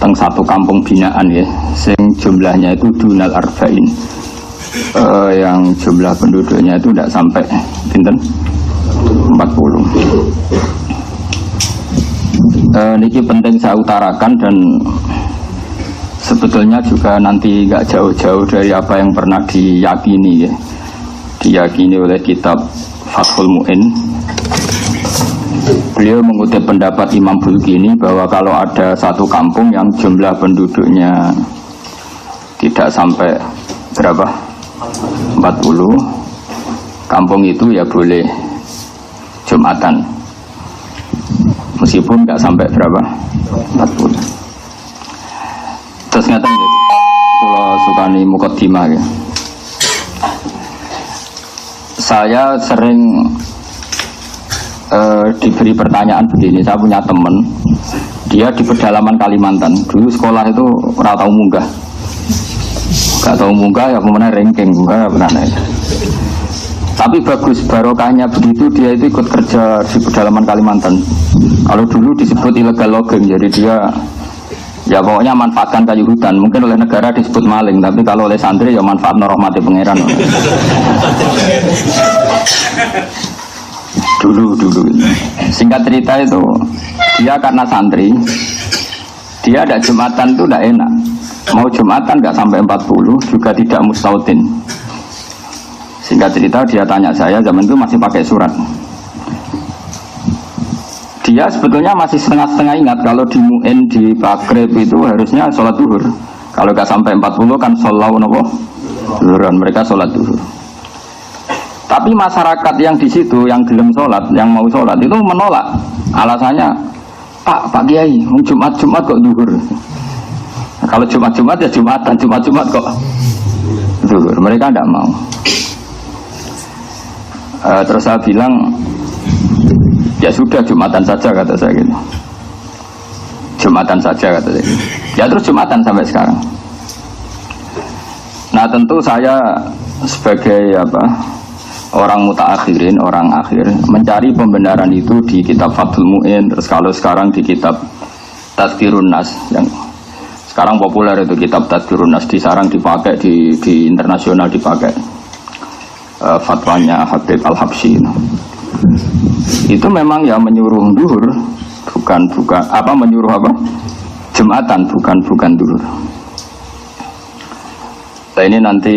teng satu kampung binaan ya, sing jumlahnya itu dunal arba'in, yang jumlah penduduknya itu tidak sampai pinten 40. Niki penting saya utarakan dan sebetulnya juga nanti nggak jauh-jauh dari apa yang pernah diyakini ya, diyakini oleh kitab Fathul Mu'in. Beliau mengutip pendapat Imam Bulkini bahwa kalau ada satu kampung yang jumlah penduduknya tidak sampai berapa 40, kampung itu ya boleh Jumatan meskipun nggak sampai berapa 40. Terus ngatain ya, kalau sukani mukaddimah ya, saya sering diberi pertanyaan begini. Saya punya teman, dia di pedalaman Kalimantan. Dulu sekolah itu ora tahu munggah, nggak tahu munggah ya kemudian ranking munggah pernah naik. Tapi bagus barokahnya begitu, dia itu ikut kerja di pedalaman Kalimantan. Kalau dulu disebut illegal logging, jadi dia ya pokoknya manfaatkan kayu hutan. Mungkin oleh negara disebut maling, tapi kalau oleh santri ya manfaat rahmati pangeran. Dulu singkat cerita itu, dia karena santri, dia ada Jumatan itu tidak enak. Mau Jumatan nggak sampai 40, juga tidak mustautin. Singkat cerita dia tanya saya, zaman itu masih pakai surat. Dia sebetulnya masih setengah-setengah ingat kalau di Mu'in, di Pakrib itu harusnya sholat duhur. Kalau nggak sampai 40 kan sholat duhuran, mereka sholat duhur. Tapi masyarakat yang di situ, yang gelem sholat, yang mau sholat itu menolak. Alasannya, Pak Kiai, Jumat kok duhur. Kalau Jumat ya Jumatan, Jumat kok duhur. Mereka tidak mau. Terus saya bilang, ya sudah Jumatan saja kata saya gitu. Jumatan saja kata saya gitu. Ya terus Jumatan sampai sekarang. Nah tentu saya sebagai orang mutaakhirin, orang akhir, mencari pembenaran itu di kitab Fathul Mu'in. Terus kalau sekarang di kitab Tazkirun Nas, yang sekarang populer itu kitab Tazkirun Nas, disarang dipakai di internasional dipakai. Fatwanya Habib Al-Habsyi itu memang ya menyuruh duhur, bukan menyuruh Jumatan, bukan duhur. Nah ini nanti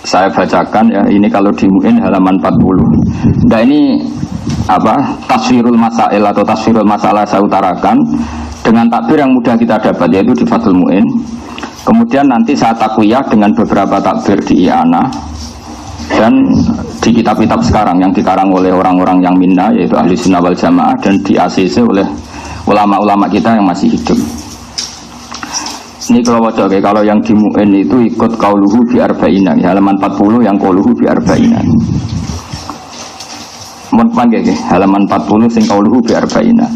saya bacakan ya, ini kalau di Mu'in halaman 40. Nah ini tasfirul masail atau tasfirul masalah saya utarakan dengan takbir yang mudah kita dapat, yaitu di Fathul Mu'in. Kemudian nanti saya takwiyah dengan beberapa takbir di I'anah dan di kitab-kitab sekarang yang dikarang oleh orang-orang yang minna, yaitu Ahli Sunnah wal Jamaah, dan di ACC oleh ulama-ulama kita yang masih hidup. Ini kalau wajah, kalau yang di Mu'in itu ikut qauluhu bi arba'ina, halaman 40 yang qauluhu bi arba'ina. Mun panggil halaman 40 sing qauluhu bi arba'ina.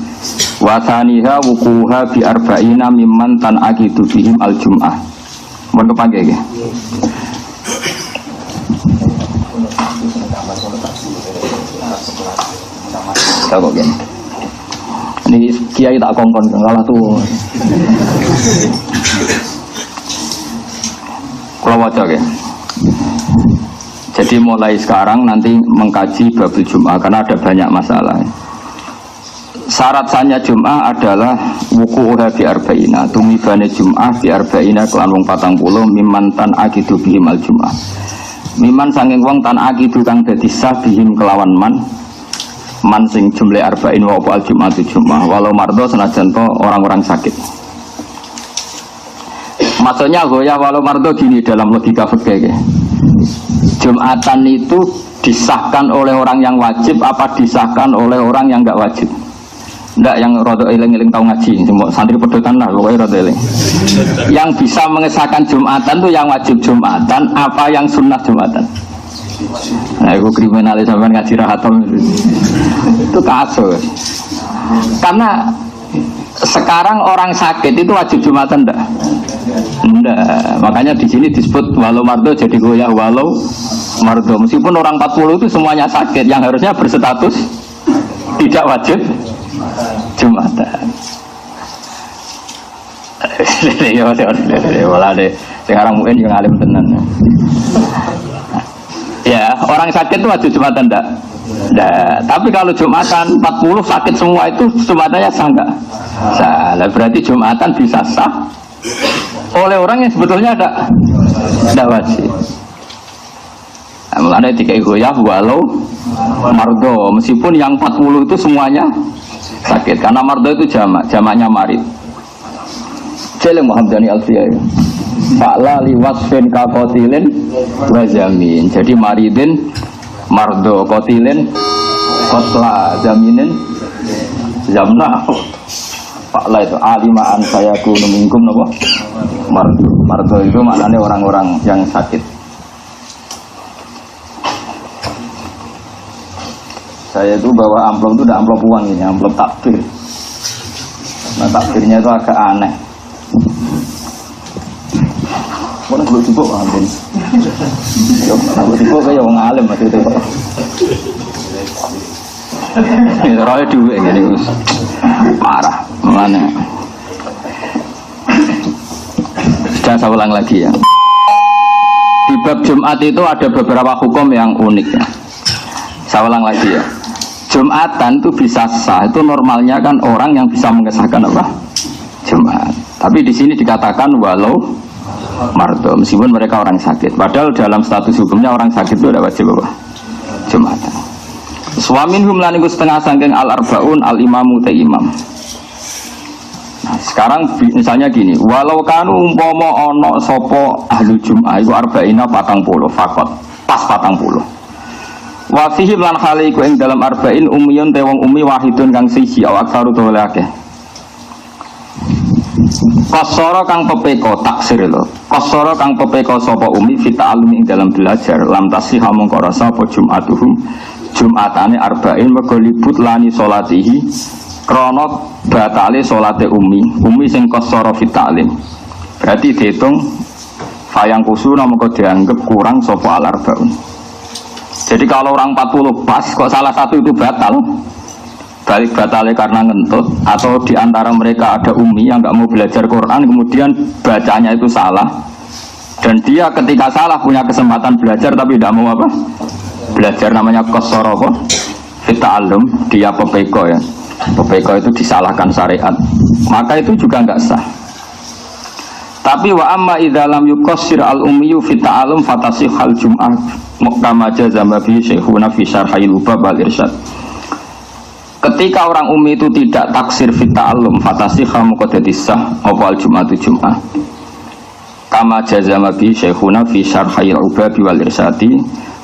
Wa thaniha wuquha bi arba'ina mimman tan'aqidu bihim al-jum'ah. Mun kepanggil nggih. Kok gini. Ini kiai tak kongkon kalah tuh. Kalau wajah ya. Jadi mulai sekarang nanti mengkaji babul Jum'ah karena ada banyak masalah. Syarat sahnya Jum'ah adalah wuku'uha bi arba'ina, tumibane Jum'ah bi arba'ina kelan wong 40 mimman tan aqidu bihim al Jum'ah. Miman sanging wong tan aqidu kang dadi sah bihim kelawan man sing jumlah arba'in wa al Jum'atu Jum'ah walau mardo senajan to orang-orang sakit. Maksudnya goya walau mardo gini dalam logika fikih. Jumatan itu disahkan oleh orang yang wajib apa disahkan oleh orang yang enggak wajib? Enggak, yang rada eling-eling tahu ngaji, santri pedotan lah pokoknya rada eling. Yang bisa mengesahkan Jumatan itu yang wajib Jumatan apa yang sunnah Jumatan? Nah, itu kriminalis sampean ngaji rahatom itu kasus. Karena sekarang orang sakit itu wajib Jumatan enggak? Enggak. Makanya di sini disebut walau mardo jadi goyah walau mardo. Meskipun orang 40 itu semuanya sakit, yang harusnya berstatus tidak wajib Jumatan. Ya malah deh sekarang mungkin yang alim tenan. Ya, orang sakit itu wajib Jumatan enggak? Nah, tapi kalau Jumatan 40 sakit semua itu Jumatannya sah enggak? Salah, berarti Jumatan bisa sah oleh orang yang sebetulnya enggak wajib. Nah, mulanya dikai goyah walau mardo, meskipun yang 40 itu semuanya sakit, karena mardo itu jamaknya marid. Jeleng Muhammadani Alfiyah. Fa'la liwasfin kakotilin wajamin. Jadi maridin mardo, kotilin kotla, jaminin jamna. Fa'la itu alimaan saya kunu minkum nopo mardo. Mardo itu maknanya orang-orang yang sakit. Saya itu bawa amplop itu udah amplop uang ini, amplop takbir. Nah takbirnya itu agak aneh. Mana belum cukup ampun. Yo, belum cukup kayak orang alim masih itu. Ini roy duit ini us parah, mana? Sudah saya ulang lagi ya. Di bab Jumat itu ada beberapa hukum yang unik ya. Saya ulang lagi ya. Jumatan itu bisa sah, itu normalnya kan orang yang bisa mengesahkan apa? Jumat. Tapi di sini dikatakan walau mardo, meskipun mereka orang sakit. Padahal dalam status hukumnya orang sakit itu ada wajib apa? Jumatan. Suamin humlan iku setengah sangking al-arbaun al-imamu te imam. Nah, sekarang misalnya gini, walau kanu umpama ana sapa ahli Jum'ah iku arba'ina 40 fakot, pas 40. Wa fihi lan khali iku ing dalam arba'in umiyun te wong umi wahidun kang siji awak saru to leke. Kosoro kang pepeko taksir lho. Kosoro kang pepeko sapa umi fita alumi ing dalam belajar lam tasihha mongko rasa apa Jum'atuhum Jum'atane arba'in mergo libut lani salatihi krana batale salate umi sing kosoro fita alim. Berarti dihitung fayang kusuna mongko dianggap kurang sapa al arba'un. Jadi kalau orang 40 pas, kok salah satu itu batal, balik batalnya karena ngentut, atau diantara mereka ada umi yang nggak mau belajar Quran, kemudian bacanya itu salah, dan dia ketika salah punya kesempatan belajar tapi tidak mau apa? Belajar, namanya qasara fita'allum, dia pepeko ya, pepeko itu disalahkan syariat, maka itu juga nggak sah. Tapi wa amma idza lam yuqassir al-ummiyu fi ta'allum fatasihhal jum'ah kama jazama bi syekhuna fi syarhil ubab wal irsyad. Ketika orang ummi itu tidak taksir fi ta'allum fatasihha maka dadi sah apa al-jum'atu jum'ah. Kama jazama bi syekhuna fi syarhil ubab wal irsyadi,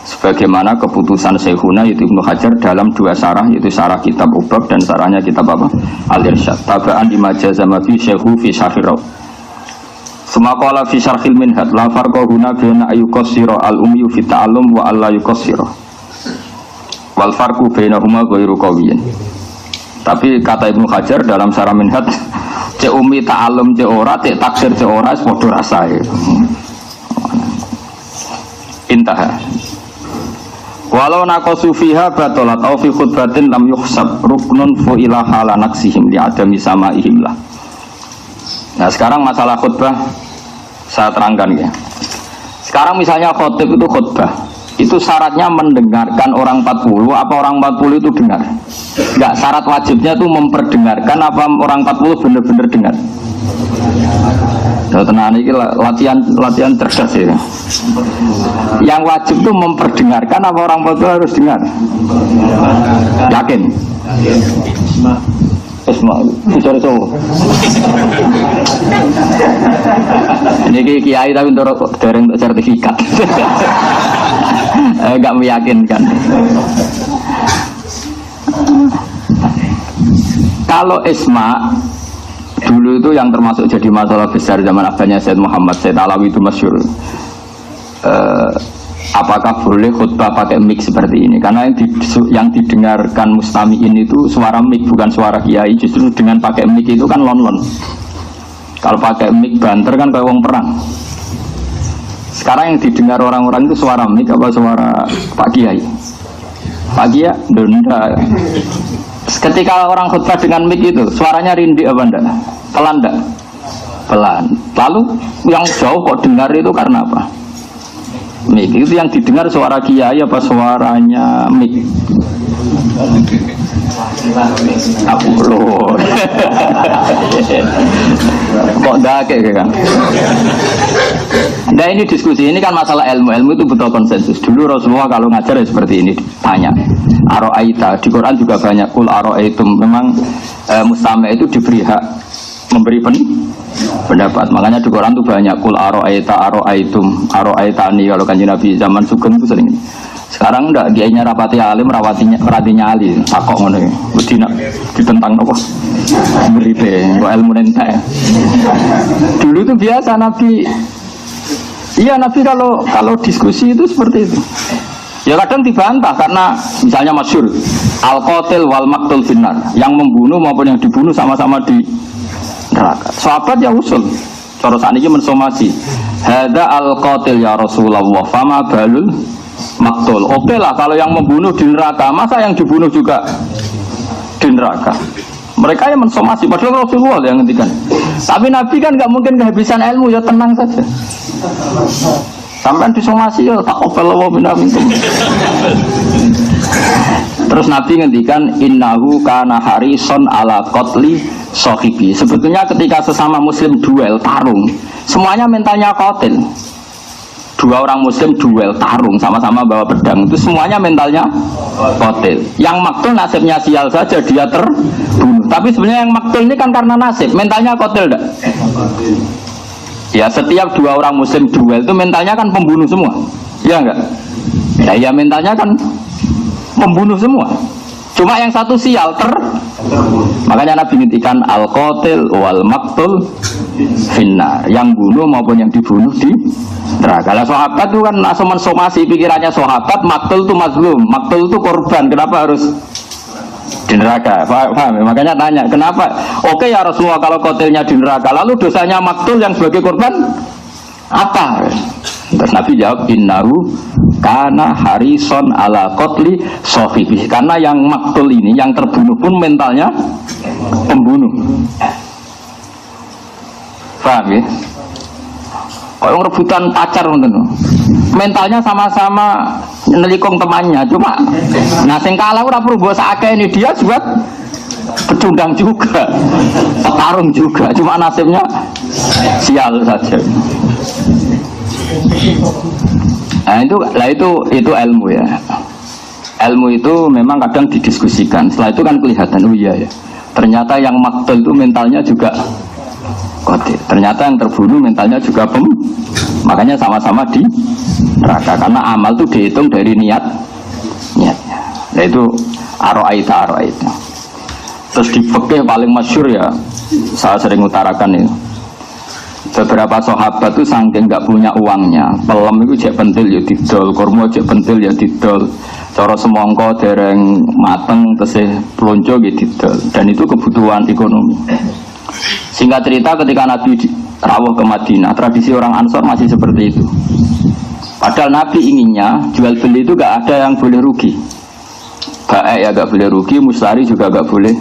sebagaimana keputusan syekhuna yaitu Ibnu Hajar dalam dua syarah, yaitu syarah kitab ubab dan syarahnya kitab apa? Al-Irsyad. Tabaan di majazama bi syekhu fi syarhil Semakala fi syarhil minhad la farqa huna baina ayuqassira al-ummi fi ta'allum wa alla yuqassira. Wal farqu bainahuma ghairu qawiyyin. Tapi kata Ibnu Hajar dalam syarah minhad, cek ummi ta'allum cek ora, cek taksir cek ora padha rasae. Intah. Walau naqasu fiha batalat aw fi khutbatin lam yuhsab ruknun fu ila hala naqsihim li adami samaihim lah. Nah sekarang masalah khutbah saya terangkan ya. Sekarang misalnya khutbah itu khutbah, itu syaratnya mendengarkan orang 40 apa orang 40 itu dengar? Enggak, syarat wajibnya itu memperdengarkan apa orang 40 benar-benar dengar? Ya tenang ini latihan cerdas ya. Yang wajib itu memperdengarkan apa orang 40 harus dengar? Yakin? Isma, bicara cowok. Ini kiai tapi untuk sertifikat. Enggak meyakinkan. Kalau Isma dulu itu yang termasuk jadi masalah besar zaman abadnya Said Muhammad Said Alawi itu masyhur. Apakah boleh khutbah pakai mic seperti ini? Karena yang didengarkan mustami'in itu suara mic, bukan suara kiai. Justru dengan pakai mic itu kan lon-lon. Kalau pakai mic banter kan kayak wong perang. Sekarang yang didengar orang-orang itu suara mic apa suara Pak Kiai? Pak Kiai, enggak. Ketika orang khutbah dengan mic itu, suaranya rindik apa enggak? Pelan enggak? pelan. Lalu yang jauh kok dengar itu karena apa? Mik itu yang didengar suara kiai apa suaranya mik? Aku loh. Kok dake kan? Nah ini diskusi ini kan masalah ilmu itu butuh konsensus. Dulu Rasulullah kalau ngajar ya seperti ini tanya. Aro'aita di Quran juga banyak kul aro'aitum. Memang mustami' itu diberi hak memberi pendapat. Makanya di Quran itu banyak kul aro'aita aro'aitum aro'aitani. Kalau kanjeng Nabi zaman Sugeng itu sering. Sekarang enggak, kiainya rapati alim, rapatinya ali, takok ngono ya. Wedi ditentang nopo. Beripe, kok ilmu entek. Dulu itu biasa Nabi. Iya Nabi kalau diskusi itu seperti itu. Ya kadang dibantah karena misalnya masyhur al-qatil wal maqtul finnar, yang membunuh maupun yang dibunuh sama-sama di neraka. Sahabat ya usul. Cara sakniki mensomasi. Hada al-qatil ya Rasulullah, fama balul maktul. Oke lah kalau yang membunuh di neraka, masa yang dibunuh juga di neraka? Mereka yang mensomasi, padahal Rasulullah yang ngendikan. Tapi Nabi kan nggak mungkin kehabisan ilmu, ya tenang saja. Sampai disomasi ya tak opel minum. Terus Nabi ngendikan innahu kana harison ala qatli sahibi. Sebetulnya ketika sesama muslim duel tarung, semuanya mentalnya qatil. Dua orang muslim duel tarung sama-sama bawa pedang itu semuanya mentalnya qatil. Yang maktul nasibnya sial saja dia terbunuh. Tapi sebenarnya yang maktul ini kan karena nasib, mentalnya qatil enggak? Ya setiap dua orang muslim duel itu mentalnya kan pembunuh semua. Ya enggak? Ya mentalnya kan pembunuh semua. Cuma yang satu sial makanya Nabi ngintikan al-qatil wal maktul finnar, yang bunuh maupun yang dibunuh di neraka. Lah sahabat itu kan langsung mensomasi pikirannya sahabat, maktul itu mazlum, maktul itu korban, kenapa harus di neraka? Paham? Makanya tanya, kenapa? Oke ya Rasulullah kalau qatilnya di neraka, lalu dosanya maktul yang sebagai korban apa? Terus Nabi jawab innahu kana harison ala qatli sahibi, karena yang maktul ini yang terbunuh pun mentalnya pembunuh. Paham ya? Kalau rebutan pacar mentalnya sama-sama nelikong temannya, cuma nah sing kalah ora perlu mbok sakake ini, dia juga pecundang juga, petarung juga, cuma nasibnya sial saja. Nah itu ilmu ya. Ilmu itu memang kadang didiskusikan. Setelah itu kan kelihatan, oh iya ya. Ternyata yang maktul itu mentalnya juga qatil. Ternyata yang terbunuh mentalnya juga makanya sama-sama di neraka karena amal itu dihitung dari niatnya. Nah itu aro'aita. Terus di fikih paling masyhur ya, saya sering utarakan itu. Beberapa sahabat itu saking nggak punya uangnya, pelem itu jek pentil ya didol, kurma jek pentil ya didol, cara semongko dereng mateng tesih plonco ya didol, dan itu kebutuhan ekonomi. Singkat cerita ketika Nabi rawuh ke Madinah, tradisi orang Ansor masih seperti itu. Padahal Nabi inginnya jual beli itu gak ada yang boleh rugi. Baik ya gak boleh rugi, mustari juga gak boleh.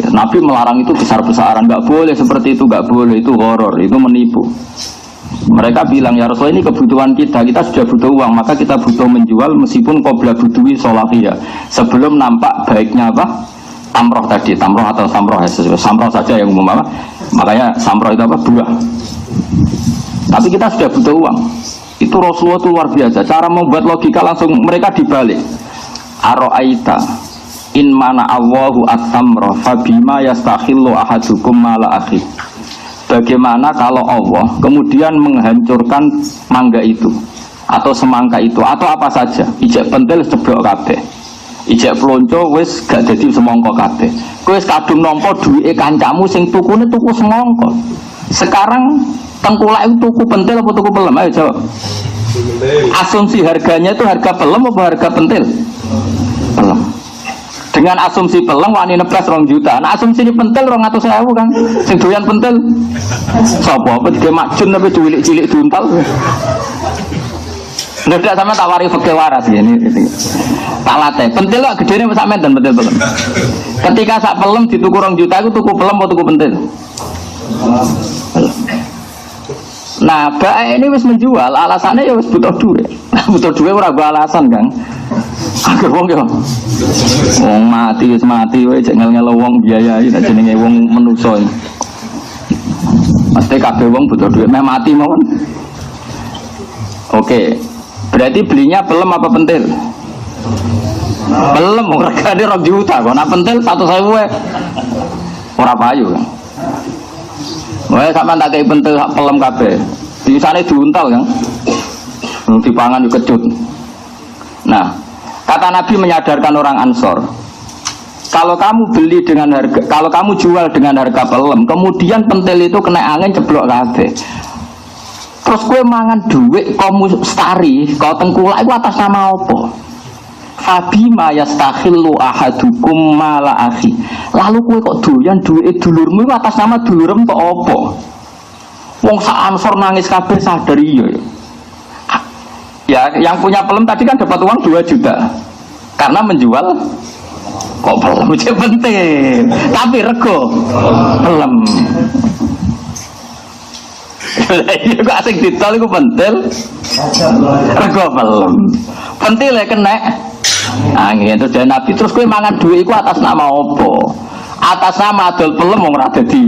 Nabi melarang itu besar-besaran, gak boleh seperti itu, gak boleh, itu horor, itu menipu. Mereka bilang ya Rasulullah ini kebutuhan kita sudah butuh uang, maka kita butuh menjual meskipun qabla butuhi solahiyah, sebelum nampak baiknya apa? Tamroh tadi, tamroh atau samroh ya, samroh saja yang umum apa? Makanya samroh itu apa? Buah. Tapi kita sudah butuh uang. Itu Rasulullah itu luar biasa. Cara membuat logika langsung mereka dibalik. Aro'aita in mana Allahu at-tamroh fabima yastakhillu ahadukum mala akhi. Bagaimana kalau Allah kemudian menghancurkan mangga itu atau semangka itu atau apa saja, ijek pentil ceblok kabeh, ijek pelonco wis gak jadi semongko kabeh, kowe wis kadung nampa duwike kancamu sing tukune tuku semongko. Sekarang tengkulak itu tuku pentil apa tuku pelem? Ayo jawab. Asumsi harganya itu harga pelem apa harga pentil? Pelem. Dengan asumsi pelem wani nebas 2 juta. Nah asumsi ini pentil 200.000 kan. Sing doyan pentil sapa apa dige makjun tapi cilik-cilik duntal. Ndak sama tawari fikih waras ini. Tak latih. Pentil kok gedene sak menten pentil pelem. Ketika sak pelem dituku 2 juta iku tuku pelem apa tuku pentil? Nah, bae ini wis menjual, alasannya ya wis butuh duit. Butuh duit ora gua alasan, Kang. Agar wong yo. Wong mati wis mati wae jek ngel-ngel wong biayai nek jenenge wong manusa. Mesti kabeh wong butuh duit, meh mati mawon. Oke. Berarti belinya pelem apa pentil? Pelem, regane 2 juta kok. Nek pentil 100.000 wae. Ora payu, Kang. Wae sampean tak kei pentil sak pelem kabeh. Bisane diuntal, Kang. Dipangan yo kecut. Nah, kata Nabi menyadarkan orang Ansor, kalau kamu beli dengan harga, kalau kamu jual dengan harga pelem, kemudian pentil itu kena angin ceblok kabeh. Terus kue mangan duit, kamu stari, kau tengkulak itu atas nama apa? Fabima yastakhillu ahadukum mala akhi. Lalu kue kok doyan duit dulurmu itu atas nama dulurem kok apa? Wong sak Ansor nangis kabeh sadar iya. Ya, yang punya pelem tadi kan dapat uang 2 juta karena menjual kok pelem aja penting, tapi rego pelem. Iya kok asing ditol itu pentil, rego pelem, pentil ya kena angin itu jadi Nabi. Terus gue mangan duit itu atas nama opo? Atas nama adol pelem mau ngerada di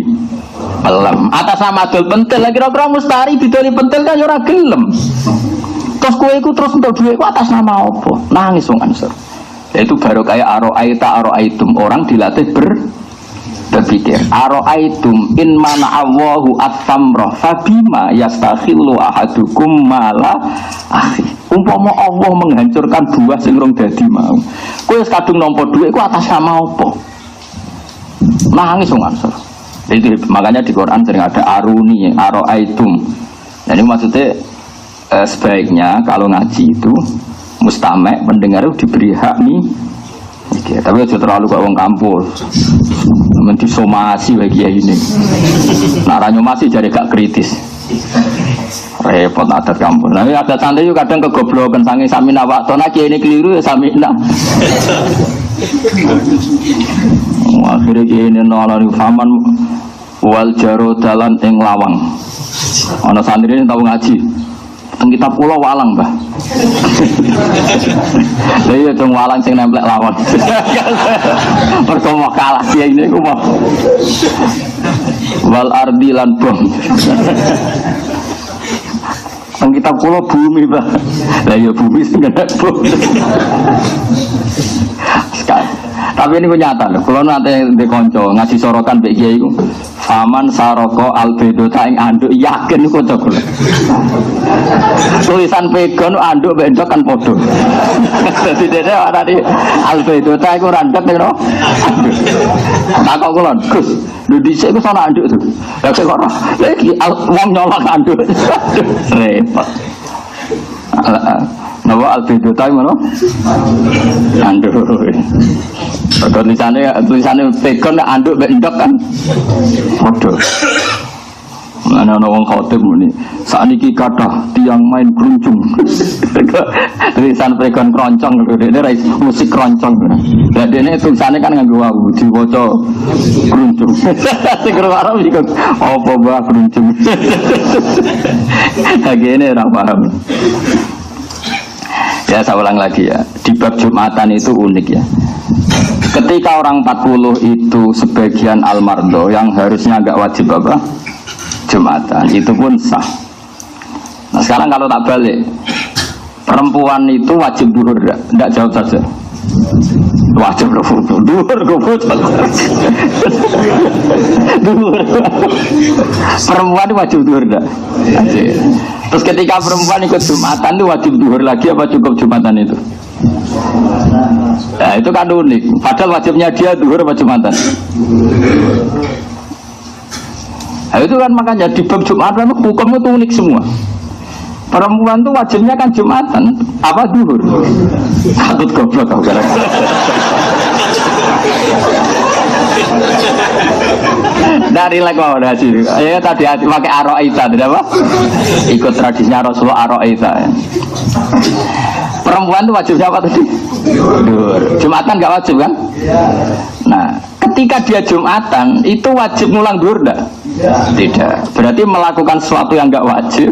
pelem, atas nama adol pentil. Lagi kira-kira mustari bidoli pentil kan ora gelem. Terus kue itu terus untuk duit itu atas nama apa? Nangis wong Ansor. Itu baru kayak aro'aitum. Orang dilatih berpikir. Aro'aitum in mana Allahu at-tamrah fabima yastakhillu ahadukum mala akhi. Umpama Allah menghancurkan buah sing rong dadi mau. Kue kadung nampa duit itu atas nama apa? Nangis wong Ansor. Itu makanya di Quran sering ada aruni, aro'aitum. Jadi maksudnya sebaiknya kalau ngaji itu mustamek pendengar itu diberi hak nih. Oke, tapi aja terlalu kayak wong kampus. Mendisomasi bagi ini. Naranya masih jadi gak kritis. Repot adat kampus. Nah, adat santri juga kadang kegoblokan sange samina waktona kiai ini keliru ya samina. Akhirnya kiai ini nolani faman wal jaro dalan ing lawang. Ana santri ini tahu ngaji. Teng kitab kula walang, Mbah. Lha iya dong walang sing nemplek lawan. Pertama kalah dia ini ku mau. Wal ardi lan bom. Teng kitab kula bumi, Mbah. Lah iya bumi sing kena bom. Tapi ini nyata loh. Kalau nanti di konco ngasih sorokan bagi kiai itu, faman saroko albedo taing anduk yakin itu konco kulo. Tulisan pegon anduk bendok kan podo. Jadi dia ada di albedo taing randek nih no. Tak kok kulon, Gus. Lu dhisik ku sono anduk tuh. Lah kok ora. Iki wong nyolong anduk. Repot. Nawa albedo taing mana? Anduk. Tulisannya pegon anduk bendok kan waduh mana wong khotib ini saat ini kata tiang main keruncung tulisan pegon keroncong ini musik keroncong dan ini tulisannya kan nganggo wau diwaca keruncung segera orang juga apa bah keruncung lagi ini orang paham ya. Saya ulang lagi ya, di bab Jumatan itu unik ya. Ketika orang 40 itu sebagian almardo yang harusnya agak wajib apa? Jumatan, itu pun sah. Nah sekarang kalau tak balik, perempuan itu wajib duhur enggak? Jawab saja. Wajib duhur gobut. Duhur. Perempuan wajib duhur enggak? Terus ketika perempuan ikut Jumatan itu wajib duhur lagi apa cukup Jumatan itu? Nah itu kan unik. Padahal wajibnya dia duhur apa Jumatan? Nah itu kan makanya di bab Jumatan hukumnya itu unik semua. Perempuan itu wajibnya kan Jumatan apa duhur? Takut goblok kau gara. Dari lagi mau ada sih. Ya tadi pakai aro'ita, tidak apa? Ikut tradisinya Rasulullah aro'ita. Ya. Perempuan itu wajibnya apa tadi? Duhur. Jumatan nggak wajib kan? Nah, ketika dia Jumatan itu wajib ngulang duhur enggak? Tidak. Berarti melakukan sesuatu yang enggak wajib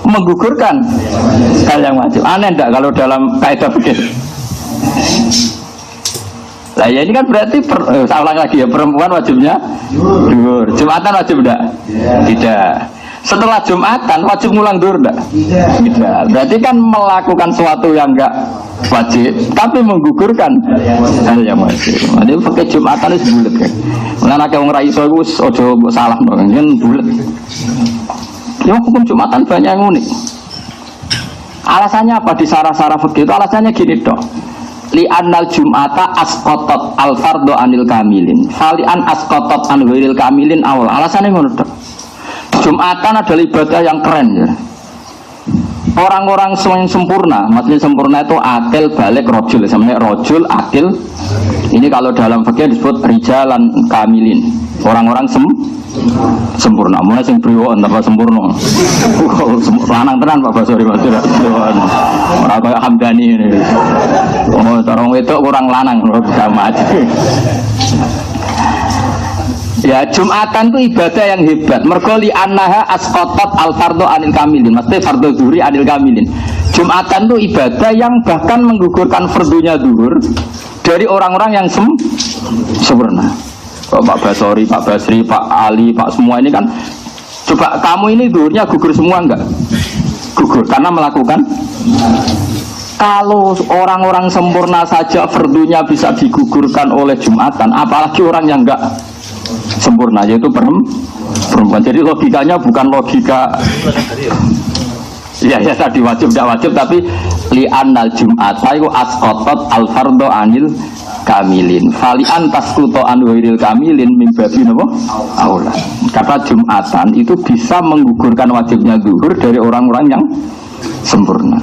menggugurkan hal yang wajib. Aneh enggak kalau dalam kaidah fikih? Lah ya ini kan berarti saya ulang lagi ya, perempuan wajibnya duhur. Jumatan wajib enggak? Tidak. Setelah Jumatan wajib ngulang duhur enggak? Tidak. Berarti kan melakukan sesuatu yang enggak wajib tapi menggugurkan hal yang wajib. Jadi pakai Jumatan itu bulat kan. Mulane akeh wong ra iso iku aja mbok salah no, yen bulat. Ya hukum Jumatan banyak yang unik. Alasannya apa di sarah-sarah fikih itu? Alasannya gini dong. Li annal jum'ata asqatat al fardhu anil kamilin. Fali an asqatat an ghairil kamilin awal. Alasannya ngono dong. Jumatan adalah ibadah yang keren ya. Orang-orang yang sempurna, maksudnya sempurna itu akil, balik, rojul. Sebenarnya rojul, akil. Ini kalau dalam fikih disebut rijalan kamilin. Orang-orang sempurna. Mulai sing priwon tanpa sempurna. Lanang tenan Pak Basori Mas. Ora kaya Hamdani ini. Oh, orang wedok kurang lanang sama aja. Ya Jumatan itu ibadah yang hebat. Mergo li annaha asqatat al fardhu anil kamilin. Maksudnya fardhu dzuri anil kamilin. Jumatan itu ibadah yang bahkan menggugurkan fardunya zuhur dari orang-orang yang sempurna. Pak Basori, Pak Basri, Pak Ali, Pak semua ini kan, coba kamu ini zuhurnya gugur semua enggak? Gugur karena melakukan. Kalau orang-orang sempurna saja fardunya bisa digugurkan oleh Jumatan, apalagi orang yang enggak sempurna, yaitu perempuan. Jadi logikanya bukan logika ya tadi wajib tidak wajib, tapi li'annal jum'ata itu asqatat al fardhu anil kamilin fali'an tasqutu an ghairil kamilin min babi napa aula. Kata Jumatan itu bisa menggugurkan wajibnya zuhur dari orang-orang yang sempurna,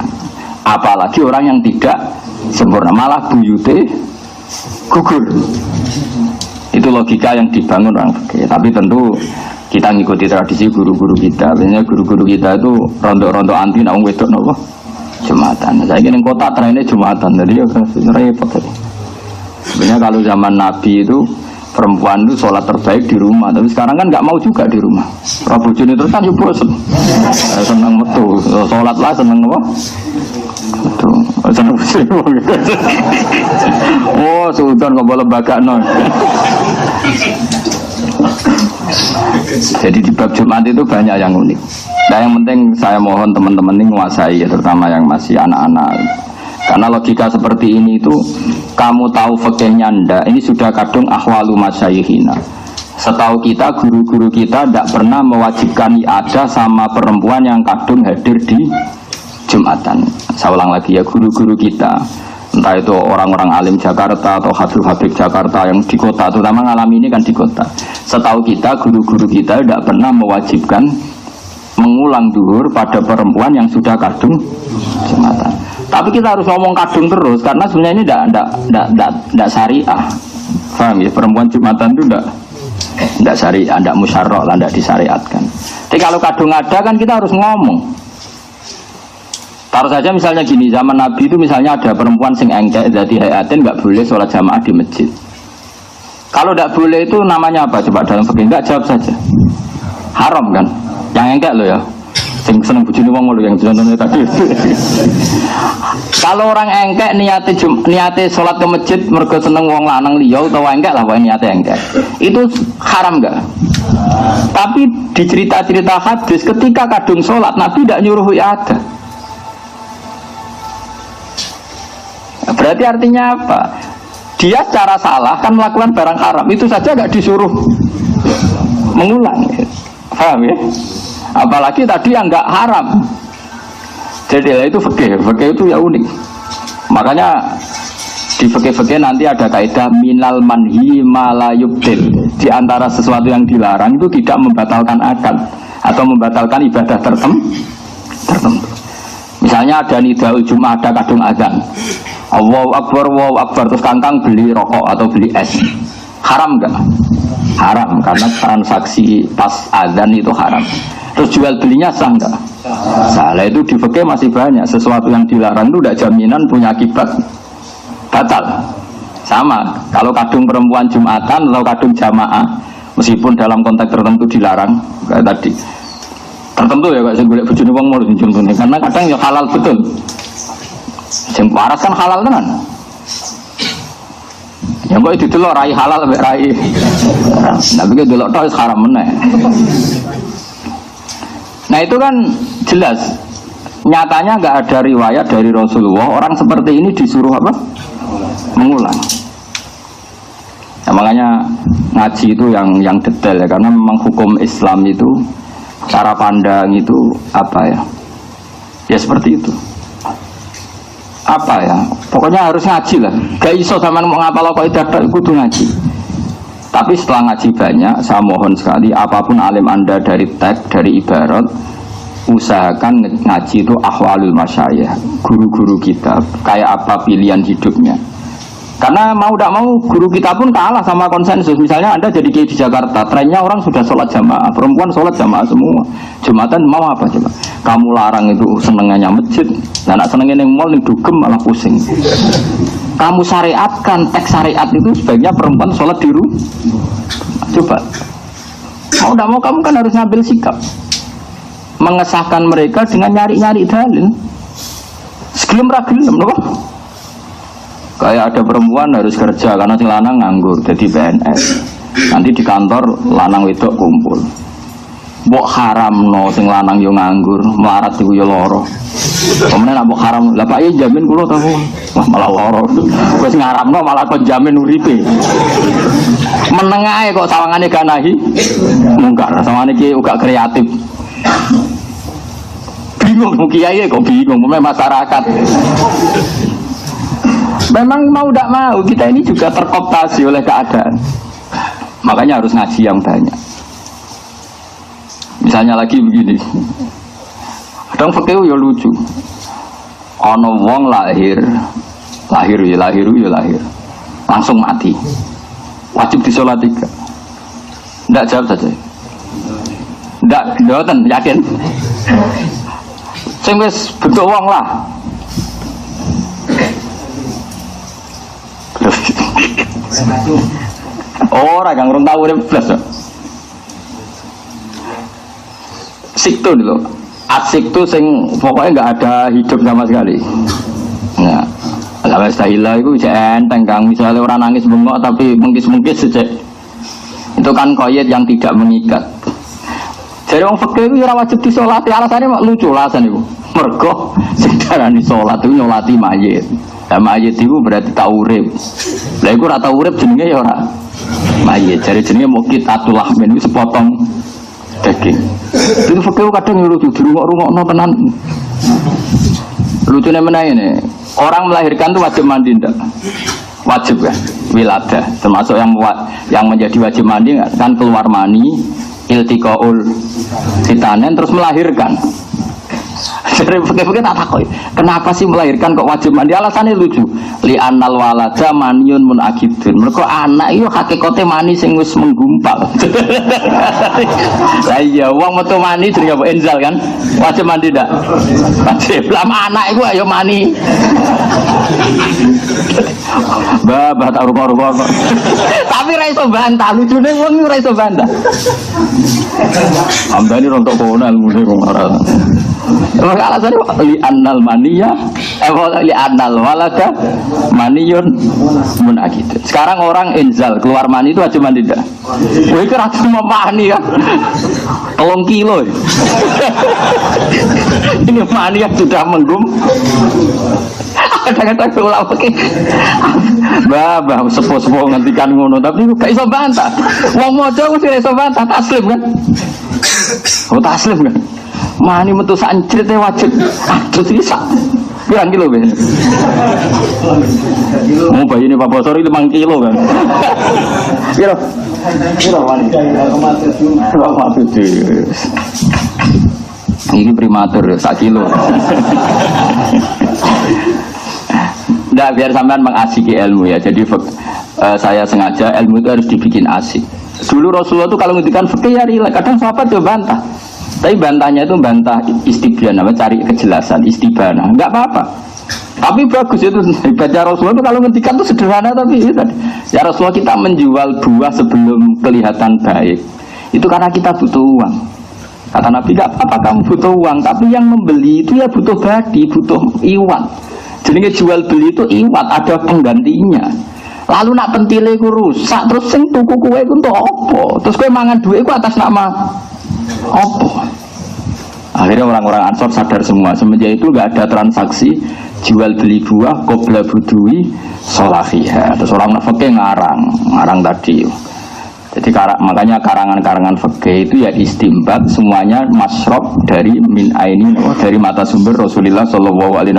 apalagi orang yang tidak sempurna, malah buyute gugur. Itu logika yang dibangun orang fikih. Tapi tentu kita ngikuti tradisi guru-guru kita. Biasanya guru-guru kita itu rontok-rontok anti nak wong wedok napa Jumatan. Saya ingin kota trennya Jumatan. Jadi ya repot. Sebenarnya kalau zaman Nabi itu perempuan itu sholat terbaik di rumah. Tapi sekarang kan nggak mau juga di rumah. Prabu Juni terus kan bosan. Senang metu. Sholat lah senang apa? Betul. Senang muslim. Oh, sultan kok boleh lembaga non. Jadi di bab Jumat itu banyak yang unik. Nah yang penting saya mohon teman-teman ini menguasai ya, terutama yang masih anak-anak. Karena logika seperti ini itu kamu tahu fikihnya ndak, ini sudah kadung ahwalu masyayikhina. Setahu kita guru-guru kita tidak pernah mewajibkan ada sama perempuan yang kadung hadir di Jumatan. Saya ulang lagi ya, guru-guru kita, entah itu orang-orang alim Jakarta atau Habib Jakarta yang di kota, terutama ngalami ini kan di kota. Setahu kita guru-guru kita tidak pernah mewajibkan mengulang zuhur pada perempuan yang sudah kadung Jumatan. Tapi kita harus ngomong kadung terus karena sebenarnya ini tidak syariah. Paham ya? Perempuan Jumatan itu tidak syariah, tidak musyarrah, tidak disyariatkan. Jadi kalau kadung ada kan kita harus ngomong. Taruh saja misalnya gini, zaman Nabi itu misalnya ada perempuan sing engkek jadi hayatin nggak boleh sholat jamaah di masjid. Kalau nggak boleh itu namanya apa? Coba dalam fikih nggak jawab saja. Haram kan? Yang engkek lo ya. Sing seneng bojone wong lo yang contohnya tadi. Kalau orang engkek niate sholat ke masjid mergo seneng wong lanang liya utawa engkek lah wae niate engkek. Itu haram nggak? Tapi di cerita-cerita hadis ketika kadung sholat Nabi tidak nyuruh ada. Berarti artinya apa? Dia secara salah kan melakukan barang haram, itu saja nggak disuruh mengulang. Paham ya? Apalagi tadi yang nggak haram. Jadi itu fikih itu ya unik. Makanya di fikih nanti ada kaidah minal manhi ma la yubtil. Di antara sesuatu yang dilarang itu tidak membatalkan akad atau membatalkan ibadah tertentu. Misalnya ada nidaul Jumat, ada kadung azan. Allahu Akbar, terus kangkang beli rokok atau beli es. Haram enggak? Haram, karena transaksi pas azan itu haram. Terus jual belinya sah enggak? Salah. Itu di fikih masih banyak. Sesuatu yang dilarang itu tidak jaminan punya akibat batal. Sama, kalau kadung perempuan Jumatan atau kadung jamaah, Meskipun dalam konteks tertentu dilarang kayak tadi. Tertentu ya kayak saya golek bojone wong mau contohnya karena kadang ya halal betul. Sing waras kan halal tenan. Ya kok itu delok rai halal mbek rai. Nah begitu delok tok wis haram meneh. Nah itu kan jelas. Nyatanya nggak ada riwayat dari Rasulullah orang seperti ini disuruh apa? Mengulang. Nah, makanya ngaji itu yang detail ya karena memang hukum Islam itu cara pandang itu apa ya? Ya seperti itu. Apa ya? Pokoknya harus ngaji lah. Gak iso sampean mau ngapal kaidah tok kudu ngaji. Tapi setelah ngaji banyak, saya mohon sekali apapun alim Anda dari teks, dari ibarat, usahakan ngaji itu ahwalul masyayikh, guru-guru kita, kayak apa pilihan hidupnya. Karena mau tidak mau guru kita pun kalah sama konsensus. Misalnya Anda jadi kiai di Jakarta, trennya orang sudah sholat jamaah, perempuan sholat jamaah semua. Jumatan mau apa coba? Kamu larang itu senengannya masjid, dan nak senengnya mall ning dugem malah pusing. Kamu syariatkan, teks syariat itu sebaiknya perempuan sholat di rumah. Coba. Mau tidak mau kamu kan harus ngambil sikap. Mengesahkan mereka dengan nyari-nyari dalil. Segelem ra gelem loh. Kayak ada perempuan harus kerja karena sing lanang nganggur jadi PNS. Nanti di kantor lanang wedok kumpul. Mbok haramno sing lanang yo nganggur, melarat iku yo lara. Kemudian mbok haram, lah Pak jamin kula to. Wah malah lara. Wis ngaramno malah kok jamin uripe. Meneng ae kok sawangane ganahi. Mungkar sawangane iki uga kreatif. Bingung kiai kok bingung masyarakat. Memang mau tidak mau kita ini juga terkooptasi oleh keadaan. Makanya harus ngaji yang banyak. Misalnya lagi begini. Kadang fikih ya lucu. Ono wong lahir. Langsung mati. Wajib disolat 3. Ndak jawab saja. Ndak, mboten yakin. Sing wis bentuk wong lah. Orang yang orang tahu urip blas. Siktu dulu. Asik tuh sing pokoknya nggak ada hidup sama sekali. Nah, kalau istilah itu enteng kang misalnya orang nangis bengok tapi mengkis-mengkis saja. Itu kan koyet yang tidak mengikat. Jadi orang fakir itu ora wajib disolati. Alasannya mak lucu alasan itu. Mergo sing darani salat itu nyolati mayit. Lah mayit itu berarti tak urip. Lah iku ora tau urip jenenge ya ora mayit. Jadi jenenge muqitatul lahmin itu sepotong daging. Itu fakir kadang lucu dirungok-rungokno tenan. Lucunya meneh ini. Orang melahirkan itu wajib mandi ndak? Wajib kan? Wiladah. Termasuk yang menjadi wajib mandi kan keluar mani, iltiqaul fitanen terus melahirkan. Jadi fikih tak takoi. Kenapa sih melahirkan kok wajib mandi? Alasannya lucu. Li annal walada maniyun munakidun. Mergo anak itu hakikate mani sing wis menggumpal. Lah iya wong metu mani jenenge apa enzal kan? Wajib mandi ndak? Wajib. Lah anak iku ayo mani. Bah tak ruko-ruko. Tapi ra iso bantah, lucune wong ora iso bantah. Ambane rontok konal mune kok ora. Maka alasannya li annal maniya li annal walada maniyun munakid. Sekarang orang inzal keluar mani itu wajib mandi tidak? Wih kira cuma mani kan 3 kilo. Ini mani yang sudah menggum. Kadang-kadang ulama oke. Bah sepo-sepo ngantikan ngono tapi gak iso bantah. Wong mojo mesti iso bantah taslim kan. Oh taslim kan. Mani metu sancrit wajib. Aduh bisa. Pirang kilo ben? Mau bayi ini Pak Bosor itu 5 kilo kan. Piro? Piro mani? 2,7. Ini primatur 1 kilo. Nggak, biar sampean mengasiki ilmu ya. Jadi saya sengaja ilmu itu harus dibikin asik. Dulu Rasulullah itu kalau ngendikan fikih ya rileks. Kadang sahabat juga bantah. Tapi bantahnya itu bantah istibyan, cari kejelasan, istibana. Enggak apa-apa. Tapi bagus itu baca Rasulullah itu kalau ngendikan itu sederhana tapi itu tadi Ya Rasulullah, kita menjual buah sebelum kelihatan baik itu karena kita butuh uang. Kata Nabi, gak apa-apa kamu butuh uang, tapi yang membeli itu ya butuh badi, butuh iwat. Jadi jual beli itu iwat, ada penggantinya. Lalu nak pentile ku rusak, terus sing tuku kue ku untuk apa? Terus kue mangan duit ku atas nama apa? Akhirnya orang-orang Ansor sadar semua. Semenjak itu gak ada transaksi jual beli buah qobla budui sholahiyah. Terus orang fakih ngarang tadi. Jadi makanya karangan-karangan fikih itu ya istimbat semuanya masrob dari min aini, dari mata sumber Rasulullah sallallahu alaihi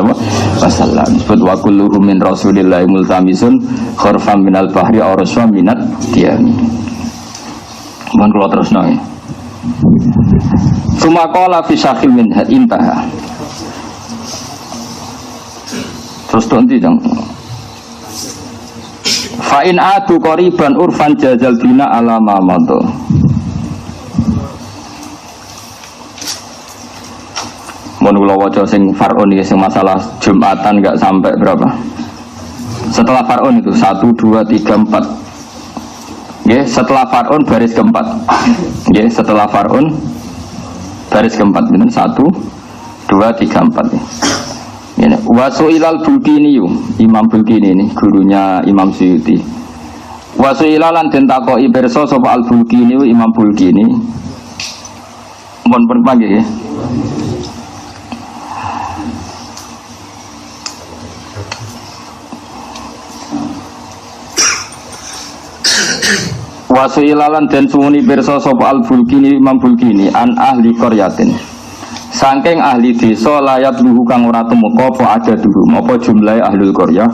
wasallam. Sebut wa kulluhum min Rasulillah multamisun khurfam minal bahri aw raswa minat diami. Mohon kula terusno. Sumaqala fi syakhil min intaha. Terus nanti dong. Fa'in adu qoriban urfan jazal bina ala mamadu. Mohon kula waca sing far'un iki sing masalah Jumatan enggak sampai berapa. Setelah far'un itu 1 2 3 4. Nggih, setelah far'un baris keempat. Nggih, setelah far'un baris keempat bener 1 2 3 4 ya. Ini Wasuilal Bulkini, Imam Bulkini ini gurunya Imam Suyuti. Wasuilalan den takoki pirsa sapa Al Bulkini Imam Bulkini. Mohon panggih ya. Wasuilalan den sumuni pirsa sapa Al Bulkini Imam Bulkini an ahli qaryatin. Saking ahli desa layat luhu kang ora tumeka apa ada dulu apa jumlahe ahlul qaryah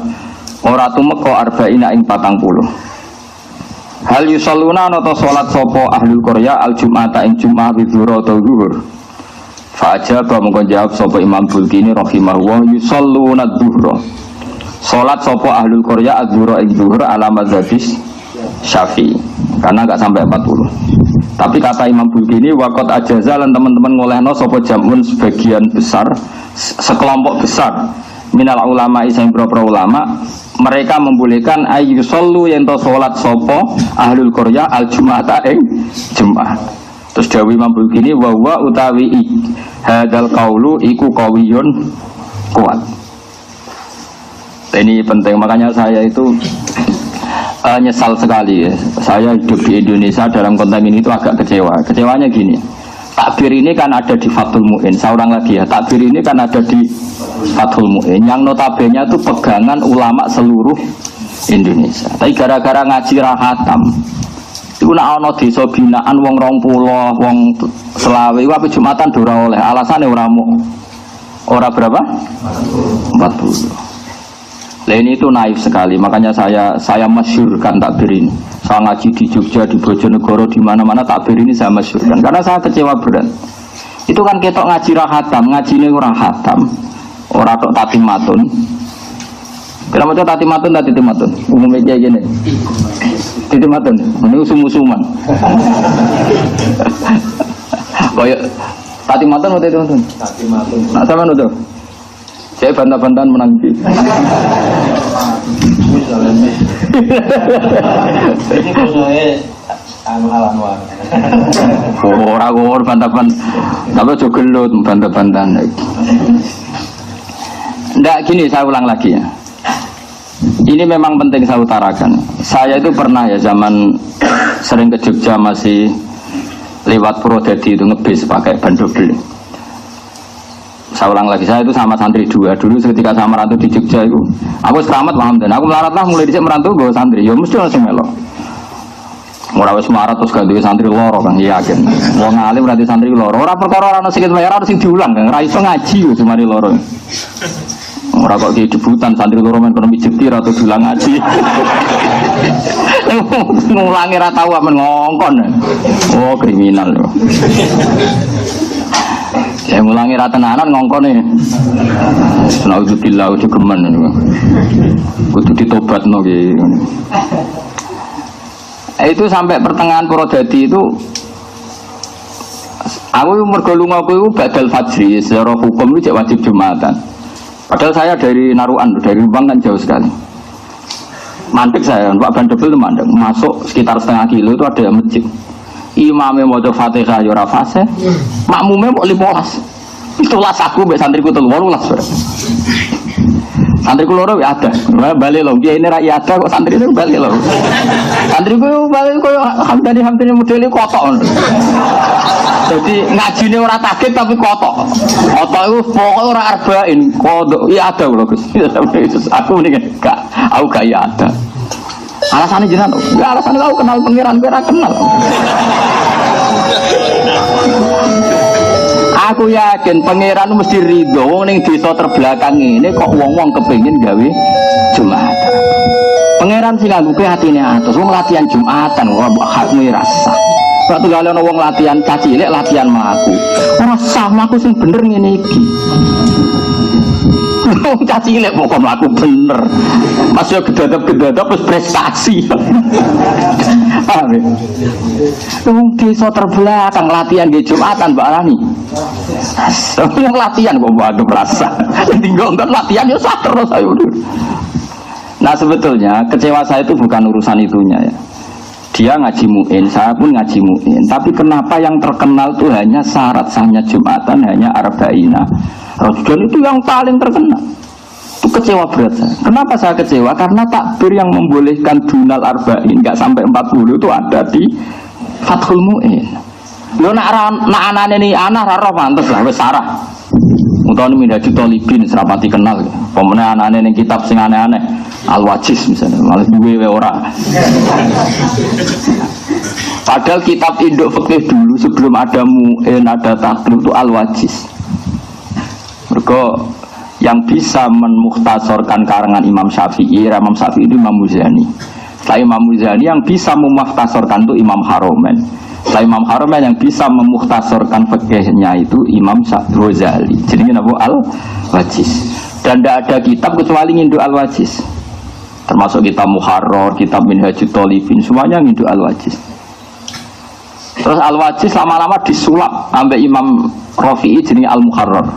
ora tumeka arba'ina ing 40. Hal yusalluna nata salat sapa ahlul qaryah al jum'ata ing jum'ah bidzura atau zuhur. Fa ajaba mongko jawab sapa Imam Bulkini rahimahullah yusalluna dzuhra. Salat sapa ahlul qaryah az-zuhra ing zuhur ala mazhabis Syafi'i karena enggak sampai 40. Tapi kata Imam Bulkini waqat ajaza lan teman-teman ngolehno sapa jamun sebagian besar sekelompok besar minal ulama isang pro ulama mereka membolehkan ayyusallu yen to salat sapa ahlul qaryah al jum'ata ing Jumat. Terus dawuh Imam Bulkini wa wa utawi hadal qaulu iku qawiyun kuat. Ini penting, makanya saya itu nyesal sekali ya. Saya hidup di Indonesia dalam konteks ini itu agak kecewa. Kecewanya gini, takbir ini kan ada di Fathul Mu'in. Saya ulang lagi ya, takbir ini kan ada di Fathul Mu'in yang notabene itu pegangan ulama seluruh Indonesia. Tapi gara-gara ngaji rahatam itu nak ono desa binaan wong 20 wong selawe apa Jumatan ora oleh. Alasane ora berapa? 40. Ini itu naif sekali, makanya saya masyhurkan takbir ini. Saya ngaji di Jogja, di Bojonegoro, di mana-mana takbir ini saya masyhurkan karena saya kecewa berat. Itu kan ketok ngaji rahatam, ngaji ini orang hatam, orang tok tatimatun. Kalau macam tatimatun, umumnya kayak gini. Tatimatun, ini usum-usuman. Kayak tatimatun atau tatimatun? Tatimatun. Nak sama nutuh. Saya bantah-bantahan menangi. Ini punya Anwar. Orang bantah-bantahan. Tapi juga gelut bantah-bantahan. Nggak gini, saya ulang lagi ya. Ini memang penting saya utarakan. Saya itu pernah ya zaman sering ke Jogja masih lewat Purwodadi itu ngebis pakai ban double. Saya ulang lagi, saya itu sama santri 2 dulu ketika saya merantau di Jogja itu aku selamat paham dan aku melarat lah mulai dicek merantau gue santri ya mesti langsung melok ora wis melarat terus gak duwe santri loro kan yakin wong alim berarti santri loro ora perkara ora sikit bayar harus diulang kan ora iso ngaji yo semari loro ora kok ki debutan santri loro men ekonomi jekir atau diulang ngaji ngulangi ra tau men ngongkon oh kriminal loh. Saya ngulangi ratenanan ngongkon nih. Nauzubillah udah geman nih. Kudu ditobatno ki. Itu sampai pertengahan Purwodadi itu aku mergo lunga aku badal fajri secara hukum itu wajib Jumatan. Padahal saya dari Naruan, dari Rembang kan jauh sekali. Mandek saya, Pak Bandebel itu mandek. Masuk sekitar setengah kilo itu ada masjid. Imamnya mau coba Fatihah ya ora fase. Makmumnya mau 15. Itulah aku mbek santriku 13. Santriku loro ya ada. Balik lho, dia ini rakyat ada kok santri itu balik lho. Santriku balik koyo hamdani modele kotok. Jadi ngajine ora takit tapi kotok. Kotok itu pokoknya ora arba'in. Kodok iya ada lho Gus. Aku mendingan gak, aku gak iya ada. Alasannya jenengan, ya alasannya aku kenal pangeran, biar kenal. Aku yakin pangeran mesti ridho wong ning desa terbelakang ini kok wong-wong kepengin gawe Jumatan. Pangeran sing ngangguke atine atus wong latihan Jumatan ora mbok hakmu rasa. Waktu gale ana wong latihan cacilik latihan mlaku. Ora sah mlaku sing bener ngene iki. Wong cacilik kok mlaku bener. Mas yo gedadap-gedadap wis prestasi. Amin. Wong desa terbelakang latihan nggih Jumatan Mbak Rani. Yang latihan kok mbak merasa tinggal enggak latihan ya sah terus ayo. Nah sebetulnya kecewa saya itu bukan urusan itunya ya. Dia ngaji mu'in, saya pun ngaji mu'in. Tapi kenapa yang terkenal itu hanya syarat sahnya Jumatan hanya arba'ina Ramadan itu yang paling terkenal. Itu kecewa berat saya. Kenapa saya kecewa? Karena takbir yang membolehkan dunal arba'in nggak sampai 40 itu ada di Fathul Mu'in. Lo nak anane ni anak raro pantes lah wis sarah. Utawa Minhajul Thalibin serapati kenal. Pemene anane ning kitab sing aneh-aneh Al-Wajiz misalnya, malah duwe ora. Padahal kitab induk fikih dulu sebelum ada mu'in, ada takrib itu Al-Wajiz. Mergo yang bisa memukhtasorkan karangan Imam Syafi'i itu Imam Muzani. Setelah Imam Muzani yang bisa memukhtasorkan itu Imam Haromen. Setelah Imam Haromen yang bisa memukhtasorkan fikihnya itu Imam Ghazali. Jadi ini apa? Al-Wajiz. Dan tidak ada kitab kecuali ngindu Al-Wajiz. Termasuk kitab Muharrar, kitab Minhajul Thalibin, semuanya ngindu Al-Wajiz. Terus Al-Wajiz lama-lama disulap sampai Imam Rafi'i jadi Al-Muharrar.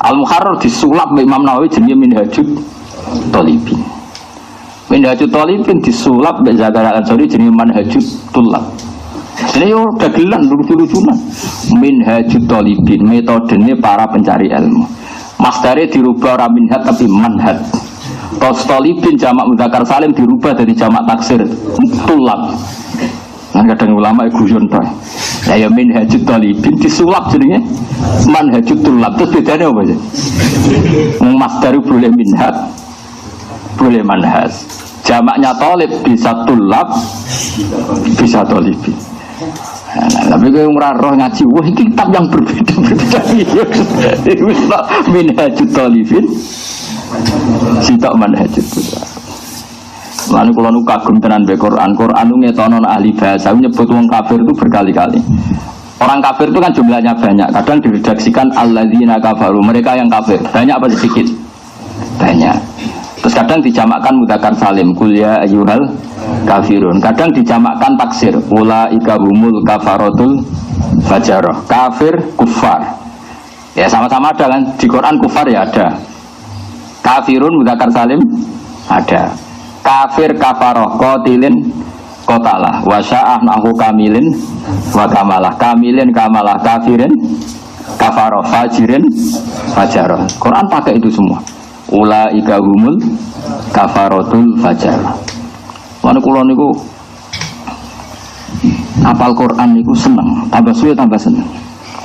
Al-Muharrar disulap sampai Imam Nawawi jadi Minhajul Thalibin. Minhajul Thalibin disulap sampai Zakaria Al-Ansari jadi Manhajul Tullab. Jadi udah gelan lucu-lucunan. Minhajul Thalibin, metodenya para pencari ilmu. Masdare dirubah ora minhaj tapi manhaj. Thalibin jamak mudzakkar salim dirubah dari jamak taksir Tullab. Nah kadang ulama guyon to. Lah ya Minhajul Thalibin disulap jenenge Manhajul Tullab. Terus bedanya apa sih? Masdare boleh minhaj, boleh manhaj. Jamaknya Thalib bisa Tullab, bisa Thalibin. Nah, tapi kalau orang roh ngaji, wah ini kitab yang berbeda-beda. Minhajul Thalibin, sitok Manhajul Tullab. Lalu kalau nu kagum tenan be Quran nu ngetonon ahli bahasa nyebut wong kafir itu berkali-kali. Orang kafir itu kan jumlahnya banyak. Kadang diredaksikan alladzina kafaru, mereka yang kafir. Banyak apa sedikit? Banyak. Terus kadang dijamakkan mudzakkar salim, qul ya ayyuhal kafirun. Kadang dijamakkan taksir, ulaika humul kafaratul fajarah. Kafir, kufar. Ya sama-sama ada kan di Quran kufar ya ada. Kafirun mudzakkar salim ada. Kafir kafaroh qatilin qatalah wa sya'ah nahu kamilin wa kamalah kamilin kamalah kafirin kafaroh fajirin fajarah. Quran pakai itu semua. Ulaika humul kafaratul fajarah. Mana kula niku apal Quran niku seneng, tambah suwe tambah seneng.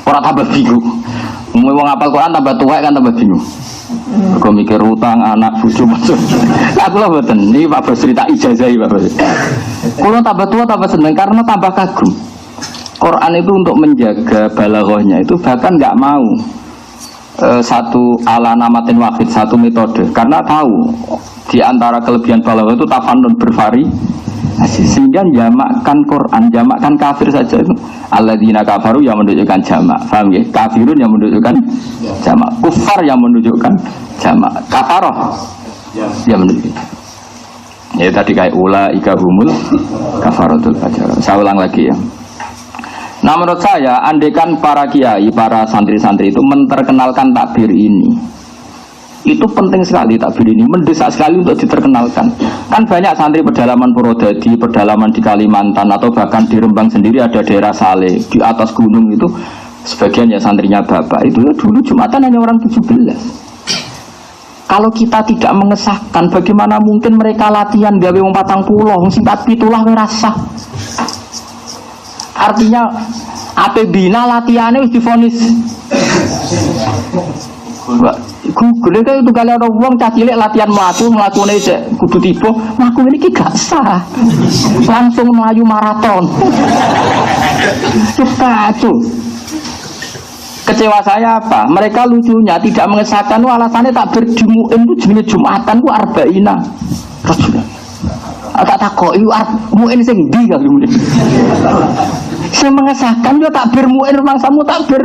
Ora tambah bingung. Wong apal Quran tambah tuwek kan tambah bingung. Kok mikir utang anak bojo masuk. Aku lho mboten. Niki Pak Bos cerita ijazahi Pak Bos. Kula tambah tua tambah seneng karena tambah kagum. Quran itu untuk menjaga balaghahnya itu bahkan enggak mau satu ala namatin wahid, satu metode, karena tahu di antara kelebihan balaghah itu tafannun bervariasi, sehingga jamakkan Quran, jamakkan kafir saja itu alladzina kafaru yang menunjukkan jamak, paham ya? Kafirun yang menunjukkan jamak, kufar yang menunjukkan jamak, kafaroh yang menunjukkan. Ya tadi kayak ulaika humul kafaratul fajarah. Saya ulang lagi ya. Nah menurut saya, andaikan para kiai, para santri-santri itu menterkenalkan takbir ini, Itu penting sekali takbir ini, mendesak sekali untuk diterkenalkan. Kan banyak santri pedalaman Purwodadi, pedalaman di Kalimantan, atau bahkan di Rembang sendiri ada daerah Saleh, di atas gunung itu sebagian ya santrinya bapak itu ya dulu Jumatan hanya orang 17. Kalau kita tidak mengesahkan, bagaimana mungkin mereka latihan gawe wong 40, sing 47 rasa. Artinya ape bina latihannya wis divonis. Google itu kali ada uang cah cilik latihan melakukan aja kudu tiba melakukan ini gak sah langsung melayu maraton. Kacau. Kecewa saya apa? Mereka lucunya tidak mengesahkan alasannya tak berdimuin itu jenis Jumatan ku arba'ina rajulan. Tak takok itu muin sing ndi kali muin. Saya mengesahkan yo tak bermuin mangsamu tak ber.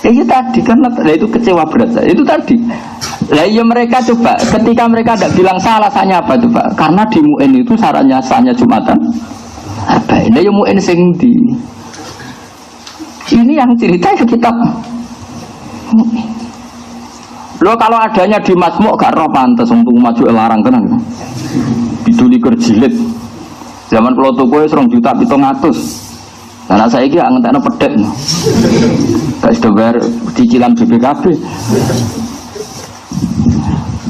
Itu tadi karena itu kecewa berat saya. Itu tadi. Lah iya mereka coba ketika mereka tidak bilang salah alasannya apa coba? Karena di muin itu syaratnya sahnya Jumatan. Apa ini yang muin sing ndi? Ini yang cerita ya kitab. Lo kalau adanya di Masmuk gak roh pantes untuk maju larang tenan. Biduli kerjilid. Zaman kalau tuku 2 juta 700. Karena saya ini ngentekno pedek. Tak sudah bayar cicilan BPKB.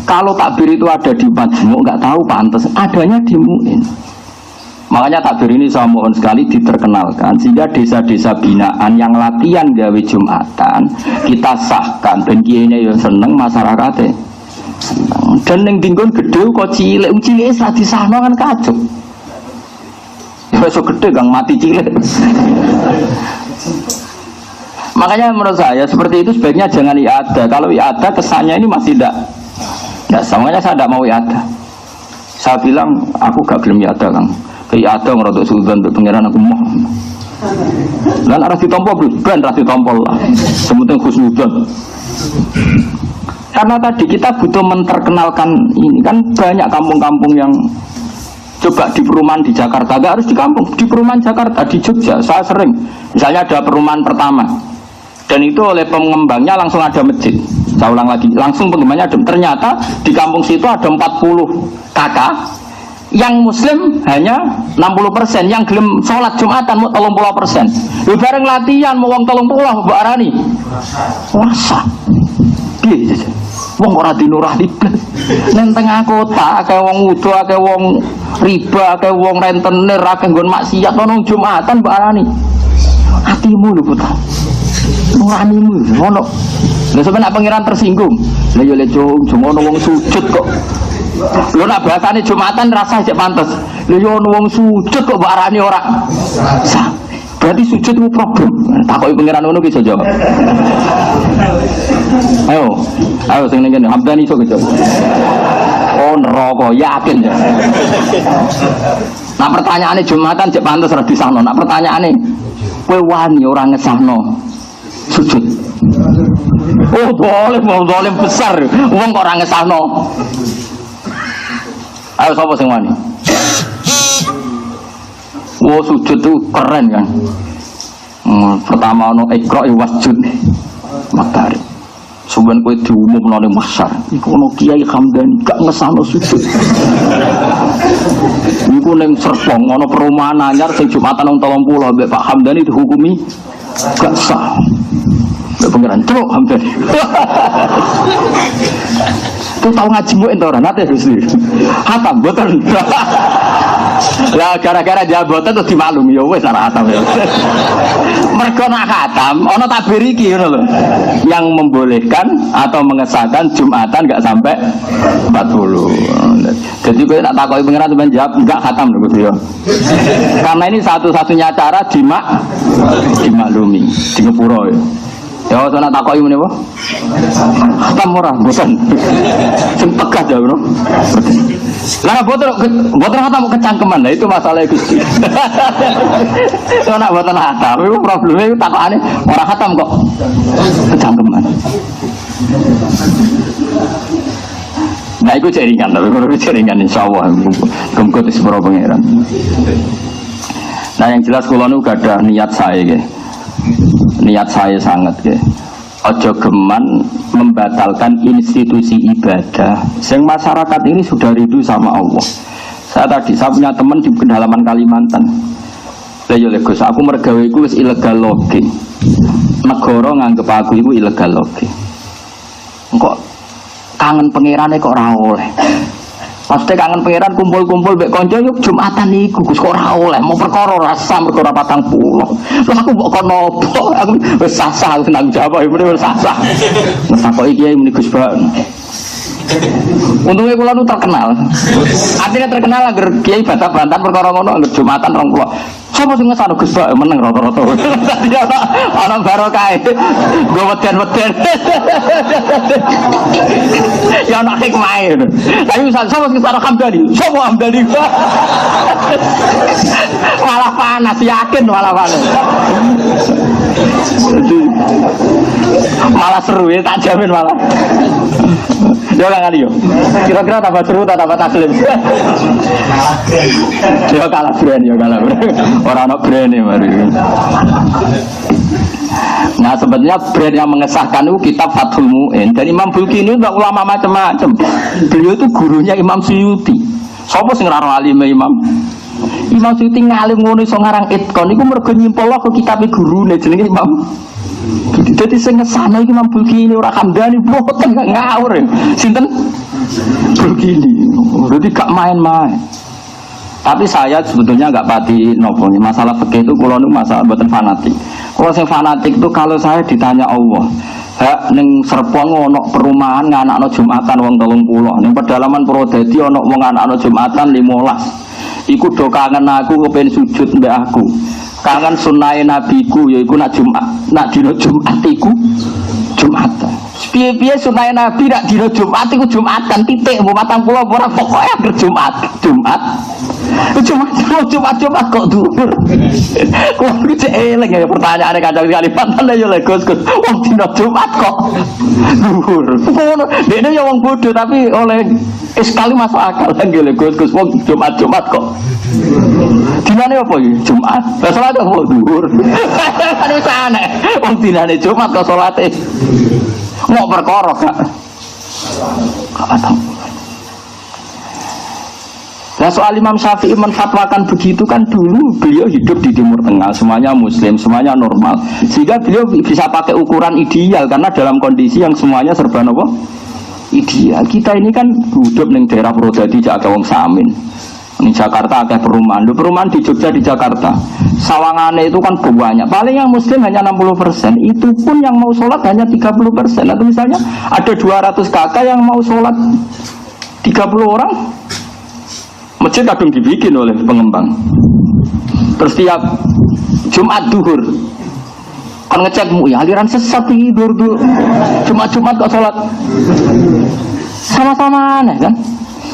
Kalau takbir itu ada di Majmuk nggak tahu pantas, adanya di Mu'in. Makanya takbir ini saya mohon sekali diterkenalkan sehingga desa-desa binaan yang latihan gawe Jumatan kita sahkan dan kiainya ya seneng masyarakatnya. Dan yang tinggon gede kok cilik ra disahno kan kacau. Besok gede kang mati cilik. Makanya menurut saya seperti itu sebaiknya jangan iada. Kalau iada kesannya ini masih tidak sama. Makanya saya tidak mau iada. Saya bilang aku gak gelem iada kang. Iada ngerotok sultan untuk pengiran aku mau. Dan arah ditompol ben arah ditompol lah. Sementing khusnudzon. Karena tadi kita butuh menterkenalkan ini kan banyak kampung-kampung yang coba di perumahan di Jakarta, gak harus di kampung, di perumahan Jakarta, di Jogja, saya sering, misalnya ada perumahan pertama, dan itu oleh pengembangnya langsung ada masjid, saya ulang lagi, langsung pengembangnya ada, ternyata di kampung situ ada 40 kakak, yang muslim hanya 60%, yang gelem sholat Jumatan mau 30%, lu bareng latihan mau uang 30, Mbak Arani, wasa, iya, wong ora dinurah dibel. Nang tengah kota akeh wong wudu, akeh wong riba, akeh wong rentenir, akeh nggon maksiat ono Jumatan mbok arani. Atimu lho putra. Nuranimu ono. Lha sampeyan nak pangeran tersinggung. Lah yo le cuma ono wong sujud kok. Lho nak bahasane Jumatan rasa cek pantes. Lha yo ono wong sujud kok mbok arani ora. Berarti sujud itu problem. Takoki pangeran ngono ki iso jawab. Ayo sing ngene Hamdan iso kejawab. Oh neraka yakin ya. Nah pertanyaane Jumatan cek pantes ora disahno. Nah pertanyaane kowe wani ora ngesahno sujud. Oh boleh besar. Wong kok ora ngesahno. Ayo sapa sing wani? Wah sujud itu keren kan. Pertama ono ikra wasjud matahari. Suben kowe diumumno ning masar. Iku ono Kiai Hamdani gak ngesahno sujud. Iku ning Serpong ono perumahan anyar sing Jumatan wong 30 mbek Pak Hamdani dihukumi gak sah. Mbek pengiran truk Hamdani. Tuh tau ngaji mu ento ora nate Gusti. Hatam boten. Lah gara-gara jabatan terus dimaklumi ya wis ora hatam ya. Mergo nak hatam ana takbir iki ngono lho. Yang membolehkan atau mengesahkan Jumatan enggak sampai 40. Jadi kowe nak takoki pengiran sampean jawab enggak hatam lho Gusti ya. Karena ini satu-satunya cara dimaklumi, di ngepuro ya. Ya ana takoki meneh apa? Hatam ora boten. Sing tegas ya, Bro. Lah boten hatam kecangkeman. Lah itu masalah Gusti. Ora boten hatam, itu probleme itu takokane ora hatam kok kecangkeman. Nah itu jaringan, tapi kalau jaringan insyaallah gemgot sepuro pangeran. Nah yang jelas kula nu gak ada niat saya nggih. Niat saya sangat nggih. ojo geman membatalkan institusi ibadah. Sing masyarakat ini sudah rindu sama Allah. Saya punya teman di pedalaman Kalimantan. Lah yo Gus, aku mergawe iku wis ilegal loge. Negara nganggep aku iku ilegal loge. Kok kangen pangerane kok ora oleh. Pasti kangen pangeran kumpul-kumpul mbek kanca yo Jumatan niku Gus kok ora oleh. Mau perkara rasa perkara 40. Lah aku mbok kono opo? Aku wis sah-sah senang jawab wis sah-sah. Wis kok iki muni Gus Bak. Untungnya kula nu terkenal. Artinya terkenal agar kiai bantah-bantah perkara ngono agar Jumatan 20. Sapa sing ngesano Gus Bak meneng rata-rata. Dadi ana barokah. Go weden-weden. Ya ana hikmah. Tapi sapa sing ngesano Hamdani? Sapa Hamdani? Malah panas, yakin malah panas. Malah seru ya, tak jamin malah. Ya kan kali yo. Kira-kira tambah seru tambah taslim. Ya kalah brand ya kalah. Orang nak brand ni mari. Nah sebetulnya brand yang mengesahkan itu kitab Fathul Mu'in. Dan Imam Bulkini itu ulama macam-macam. Beliau itu gurunya Imam Suyuti. Siapa sing ngarang alime Imam? Imam Suyuti ngalim ngono iso ngarang Itqan iku mergo nyimpol ke kitab gurune jenenge Imam. Jadi sing ngesana iki Imam Bulkini ora Hamdani boten ngawur. Sinten? Bulkini. Berarti gak main-main. Tapi saya sebetulnya nggak pati nopo nih masalah fikih itu kalau nu masalah buatan fanatik. Kalau saya fanatik itu kalau saya ditanya Allah, hak neng Serpong ono perumahan nganak no Jumatan wong 30, neng pedalaman Purwodadi ono wong nganak no Jumatan 15. Iku do kangen aku kepen sujud mbek aku. Kangen sunnahe nabiku yaiku nak Jumat, nak dina Jumat iku Jumatan. Piye-piye sunnahe nabi nak dina Jumat iku Jumatan titik mbok 40 ora pokoke akhir Jumat. Jumat kok dhuwur. Kok iki eleng ya pertanyaane kadang Kalimantan ya Gus. Wong dina Jumat kok dhuwur. Ngono, dene ya wong bodoh tapi oleh sekali masuk akal nggih Gus. Wong Jumat kok. Dinane apa iki? Jumat. Lah salat kok dhuwur. Kan wis aneh. Wong dinane Jumat kok salate. Mau perkara gak? Ada. Nah soal Imam Syafi'i menfatwakan begitu kan dulu beliau hidup di Timur Tengah, semuanya Muslim, semuanya normal, sehingga beliau bisa pakai ukuran ideal karena dalam kondisi yang semuanya serba apa? Ideal. Kita ini kan hidup di daerah Purwodadi Jakarta wong Samin. Di Jakarta ada perumahan di Jogja di Jakarta. Sawangane itu kan banyak. Paling yang Muslim hanya 60%. Itu pun yang mau sholat hanya 30%. Atau misalnya ada 200 kakak yang mau sholat 30 orang. Masjid kadang dibikin oleh pengembang. Terus tiap Jumat duhur kan ngecek ya aliran sesat tidur dulu. Jumat kok sholat sama-sama aneh kan.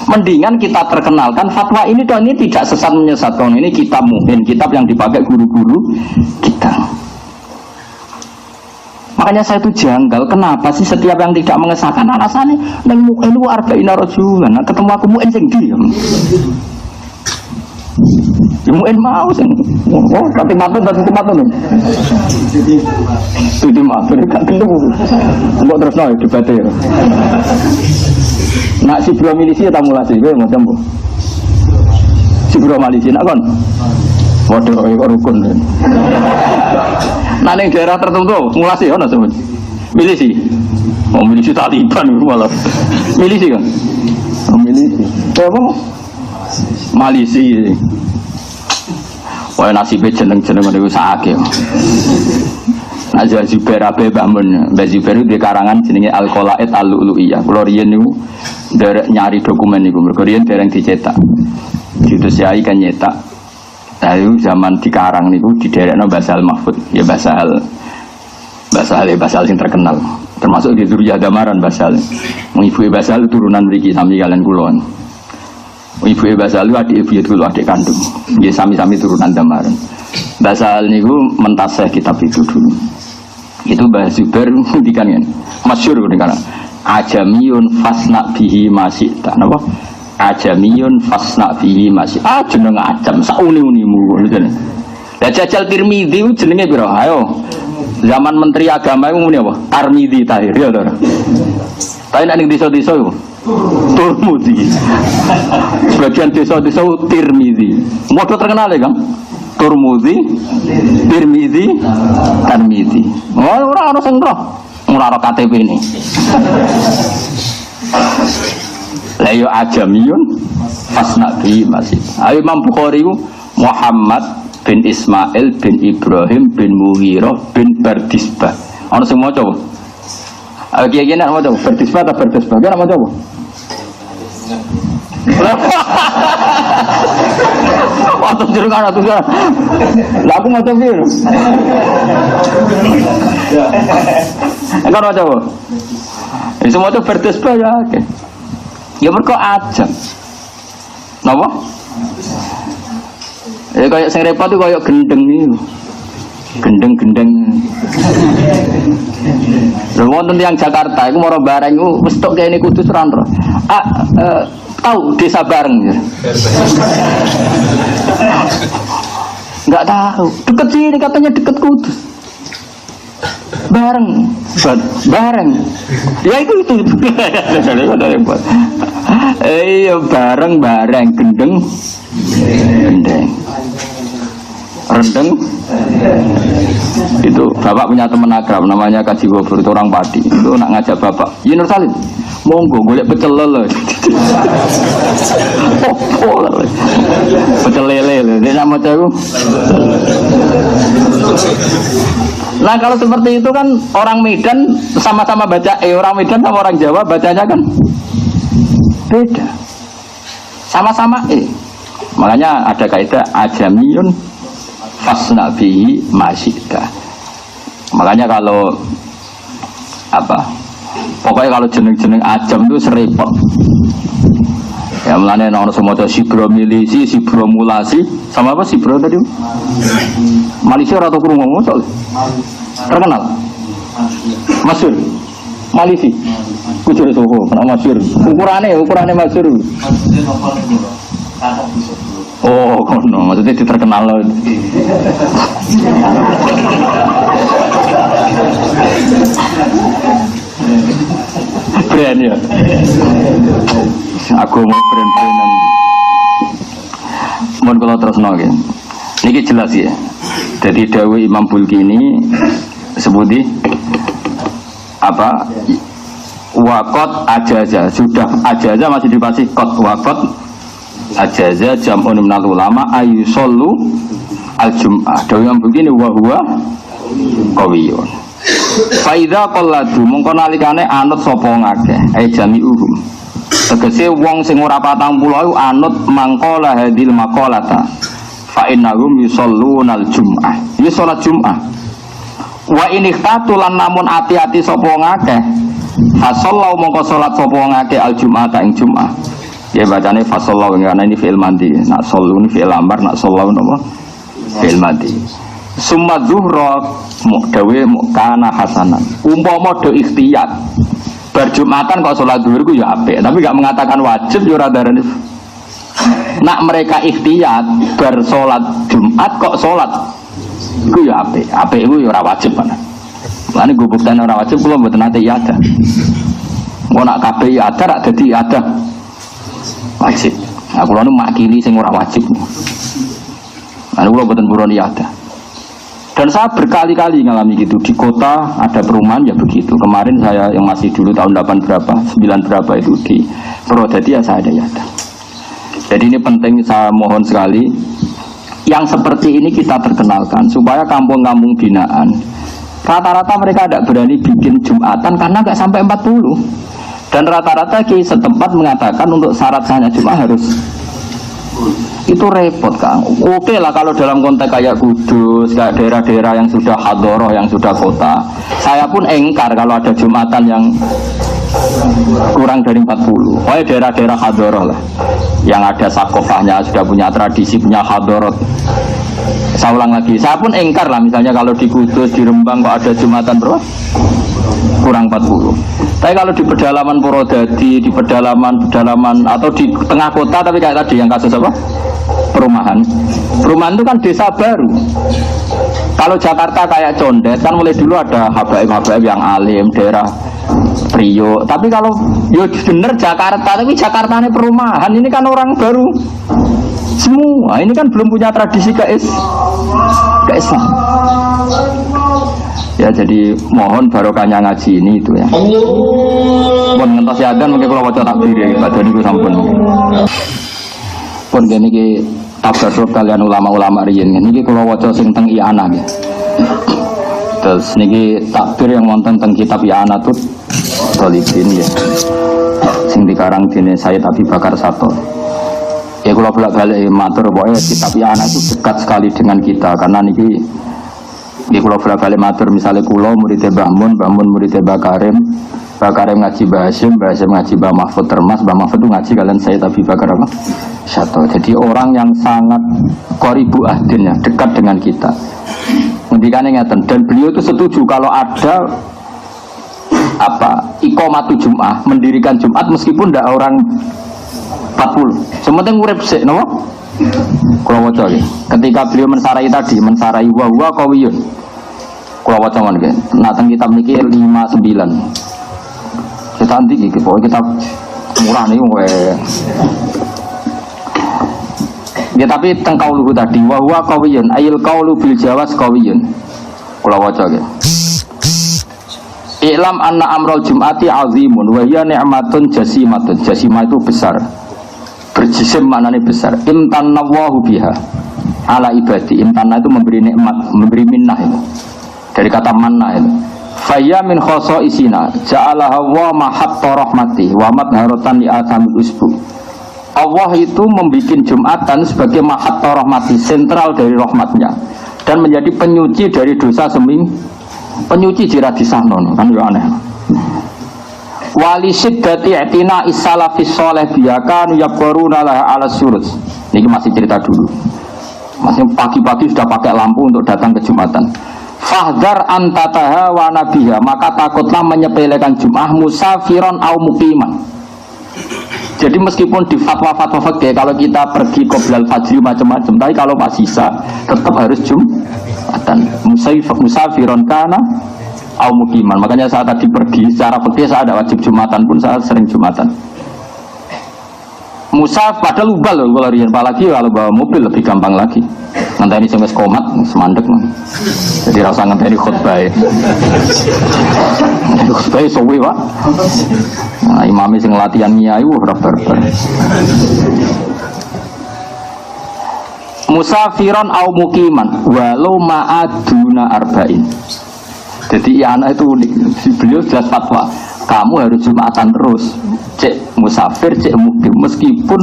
Mendingan kita terkenalkan fatwa ini dan ini tidak sesat menyesatkan. Ini kitab Mu'in, kitab yang dipakai guru-guru kita. Makanya saya itu janggal, kenapa sih setiap yang tidak mengesahkan alasannya neng Mu'in itu arba'ina rajulan. Nah, ketemu aku Mu'in sing diam. Ya Mu'in mau sing. Oh, tapi matun. Jadi matun gak tentu. Mbok terus no dibate ya. Nak si bro milisi atau mulasi gue macam bu. Si bro milisi nak kon. Waduh, kok rukun kan. Nah, ning daerah tertentu mulasi ono sebut. Milisi. Oh, milisi Taliban malah. Milisi kan. Oh, milisi. Apa? Malisi. Wah, nasibe jeneng-jeneng niku sakake. Nah, Zubair ape bangun. Mbak Zubair di karangan jenenge Al-Qalaid Al-Lu'lu'iyah. Kula riyen niku derek nyari dokumen niku. Mergo riyen dereng dicetak. Diutus Yai kan nyetak. Lalu zaman dikarang niku diderekno Basal Mahfud. Ya Basal sing terkenal. Termasuk di Zuriyah Damaran Basal. Ibu Basal turunan mriki sami kalian kula. Ibu Basal adik ibu kula adik kandung. Nggih sami-sami turunan Damaran. Basal niku mentasih kitab itu dulu. Itu Mbah Zubair ngendikan kan. Masyhur ngendikan. Ajamiyun fasna bihi masita. Napa? Ajamiyun fasna bihi masih jeneng ajam sauni-unimu ngene. Lah Jajal Tirmidzi jenenge pira? Ayo. Zaman Menteri Agama itu apa? Tarmidi Tahir ya toh. Tapi nek ning desa-desa iku Turmudi. Sebagian desa-desa Tirmidzi. Modho terkenal ya, Kang. Turmudi, Tirmidzi, Tarmidzi. Oh, ora ono sing roh. Ora ono KTP ini. Lah yo ajamiyun fasnabi masih. Ayo Imam Bukhari Muhammad bin Ismail bin Ibrahim bin Mughirah bin Bardisbah. Ono sing maca apa? Kiai nak maca Bardisbah atau Bardisbah? Kan maca apa? Waktu jerungan atau enggak? Lah aku maca piye? Enggak maca apa? Ini semua itu Bardisbah ya. Ya mereka aja. Napa? Ya kayak sing repot itu kayak gendeng itu. Gendeng-gendeng. Lha wonten tiyang Jakarta iku mara bareng iku wis tok kene Kudus ran ro. Tahu desa bareng ya. Enggak tahu. Deket sini katanya deket Kudus. Bareng. Ya itu. Iya bareng gendeng. Rendeng itu bapak punya teman akrab namanya Kaji Gofur, itu orang Pati. Itu nak ngajak bapak, "Ya Nur Salim, monggo golek pecel lele." Pecel lele, dia nama aku. Nah kalau seperti itu kan orang Medan sama-sama baca, orang Medan sama orang Jawa bacanya kan beda. Sama-sama Makanya ada kaidah ajamiyun fasnabi masyida. Makanya kalau pokoknya kalau jeneng-jeneng ajam itu serepot. Ya mulane ana semoco sibromilisi, sibromulasi, sama apa sibro tadi? Malaysia atau krungu mosok? Terkenal. Masyhur. Malisi. Kujur Soko, pernah masyhur. Ukurannya masyhur. Oh, kono, maksudnya terkenal loh. Brand ya. Aku mau brand-brandan. Mohon kalau terus nongol. Ini jelas ya. Jadi Dawi Imam Bulkini sebuti wakot ajaza, sudah ajaza masih dipasih kot wakot ajaza jam'un minal ulama ayusollu al-jum'ah. Dawi Imam Bulkini wahwa qawiyun. Faidha qalladu mongko nalikane anut sapa ngakeh jami'uhum. Tegese wong sing ora 40 anut mangkola hadil maqalata fa innahum yusalluna al-jum'ah. Ya salat Jum'ah. Wa in ihtatulan namun ati-ati sapa ngakeh fasallau mongko salat sapa ngakeh al-jum'ah ta ing Jum'ah. Ya bacane fasallau ngene ini fi'il mandi. Nak sallu ni fi'il amar, nak sallau napa? Fi'il mandi. Summa zuhra dawe kana hasanan. Umpama do ikhtiyat bar Jumatan kok salat zuhur ku ya apik, tapi enggak mengatakan wajib ya ora darani. Nak mereka ikhtiyat bar salat Jumat kok salat iku ya apik. Apik iku ya ora wajib kan. Lan gue buktene ora wajib kula mboten nate ya ada. Mau nak kabeh ya ada rak dadi ada. Wajib. Aku lho makili sing ora wajib. Lan kula mboten purun ya ada. Dan saya berkali-kali ngalami gitu. Di kota ada perumahan ya begitu. Kemarin saya yang masih dulu tahun 8 berapa, 9 berapa itu di Purwodadi ya saya ada yada. Jadi ini penting, saya mohon sekali yang seperti ini kita perkenalkan supaya kampung-kampung binaan rata-rata mereka tidak berani bikin Jumatan karena nggak sampai 40. Dan rata-rata ki setempat mengatakan untuk syarat sahnya Jumat harus itu repot Kang. Oke lah kalau dalam konteks kayak Kudus, kayak daerah-daerah yang sudah hadoroh, yang sudah kota. Saya pun engkar kalau ada Jumatan yang kurang dari 40. Pokoknya daerah-daerah hadoroh lah, yang ada sakofahnya, sudah punya tradisi, punya hadorot. Saya ulang lagi, saya pun engkar lah misalnya kalau di Kudus, di Rembang kok ada Jumatan berapa? Kurang 40. Tapi kalau di pedalaman Purwodadi, di pedalaman atau di tengah kota, tapi kayak tadi yang kasus apa? Perumahan itu kan desa baru. Kalau Jakarta kayak Condet kan mulai dulu ada habaib-habaib yang alim daerah Priok. Tapi kalau yo bener Jakarta, tapi Jakarta ini perumahan, ini kan orang baru semua. Ini kan belum punya tradisi ke Islam. Ya jadi mohon barokahnya ngaji ini itu ya. Pun ngentos yadan mungkin kalau waca takbir ya, badan itu sampun. Pun gini ki tabarruk kalian ulama-ulama riyen niki kula waca sing teng I'anah nggih. Terus niki takbir yang wonten teng kitab I'anah tut Thalibin nggih. Sing dikarang dene Sayyid Abi Bakar Sato. Ya kula bolak-balik matur pokoke kitab I'anah itu dekat sekali dengan kita karena niki kula bolak-balik matur misale kula murid Mbah Mun murid Mbah Karim ngaji Mbah Hasyim ngaji Mbah Mahfud Termas, Mbah Mahfud ngaji kalian Sayyid Abi Bakar apa? Sato. Jadi orang yang sangat qoribu ahdin ya, dekat dengan kita. Ngendikane ngeten dan beliau itu setuju kalau ada iqamatu Jumat, mendirikan Jumat meskipun ndak orang 40. Sementing urip sik napa? Kula waca iki. Ketika beliau mensarai wa huwa qawiyun. Kula waca mangke. Nah teng kitab niki 59. Kita nanti pokoknya kita murah nih ya tapi tengkau lugu tadi wa huwa qawiyun ayil qaulu bil jawas qawiyun kula waca ge I'lam anna amral jum'ati azimun wa hiya ni'matun jasimatun. Jasimah itu besar, berjisim maknanya besar. Imtanallahu biha ala ibadi. Imtanah itu memberi nikmat, memberi minnah itu dari kata manna itu. Faya min khoso isina ja'alaha wa mahatta rahmati wa madharatan li atamil usbu. Allah itu membuat Jumatan sebagai mahatta rahmati, sentral dari rahmatnya dan menjadi penyuci dari dosa penyuci jira disahnon kan ya aneh. Wali siddati i'tina is-salafis sholih biyakan yaquruna laha ala surus. Ini masih cerita dulu. Masih pagi-pagi sudah pakai lampu untuk datang ke Jumatan. Fahdar antataha wa nabiha, maka takutlah menyepelekan Jum'ah musafiron au muqiman. Jadi meskipun di fatwa-fatwa fikih kalau kita pergi qoblal fajri macam-macam, tapi kalau pas sisa tetap harus Jumatan. Musafiron kana au muqiman. Makanya saat tadi pergi secara fikih saya ada wajib Jumatan pun saya sering Jumatan. Musaf padahal ubal loh kalau rian, apalagi kalau bawa mobil lebih gampang lagi. Ngenteni sing wis komat semandek. Jadi rasa ngenteni khutbah. Khutbah suwi, Pak. Nah, imame sing latihan nyai ora barbar. Musafiron au muqiman walau ma'aduna arba'in. Jadi anak itu unik. Beliau jelas fatwa. Kamu harus Jumatan terus, cek musafir, cek mukim, meskipun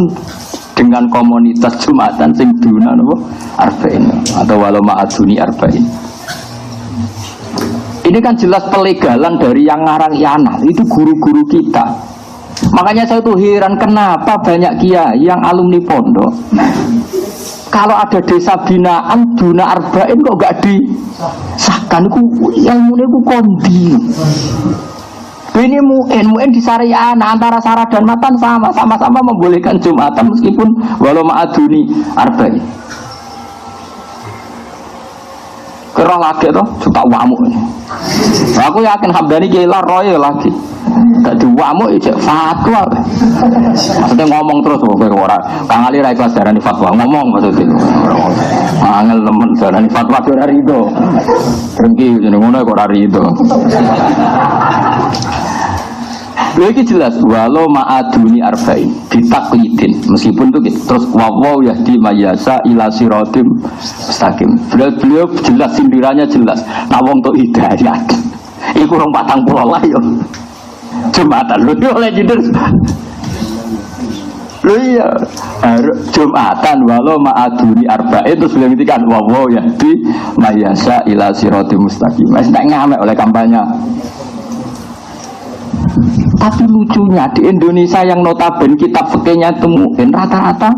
dengan komunitas Jumatan sing duna nopo arba'in atau walau ma'aduni arba'in. Ini kan jelas pelegalan dari yang ngarang I'anah, itu guru-guru kita. Makanya saya tuh heran kenapa banyak kiai yang alumni pondok kalau ada desa binaan duna arba'in kok gak disahkan, ilmunya ku kondi. Ini mu'in di syariah antara Sarah dan Matan sama-sama membolehkan Jumatan meskipun walau ma'aduni arba'in. Kerah lagi tuh suka wamuk. Aku yakin Hamdani kira roy lagi. Gak diwamuk itu fatwa. Maksudnya ngomong terus kowe ora. Kang Ali ra ikhlas darani fatwa, ngomong maksudnya. Angel temen darani fatwa ora rido. Drengki jeneng ngono kok ora rido. Lagi jelas walau ma'aduni arba'in ditaklidin meskipun itu gitu. Terus wawaw yahdi mayasa ila siratim mustaqim. Beliau jelas sindirannya jelas. Nah wong tok hidayah. Iku rong 40 lah yo. Jumatan lu oleh jinder. Lu iya Jumatan walau ma'aduni arba'in terus beliau ngintikan wawaw yahdi mayasa ila siratim mustaqim. Wis tak ngamek oleh kampanye. Tapi lucunya di Indonesia yang notabene kitab fikihnya temuin rata-rata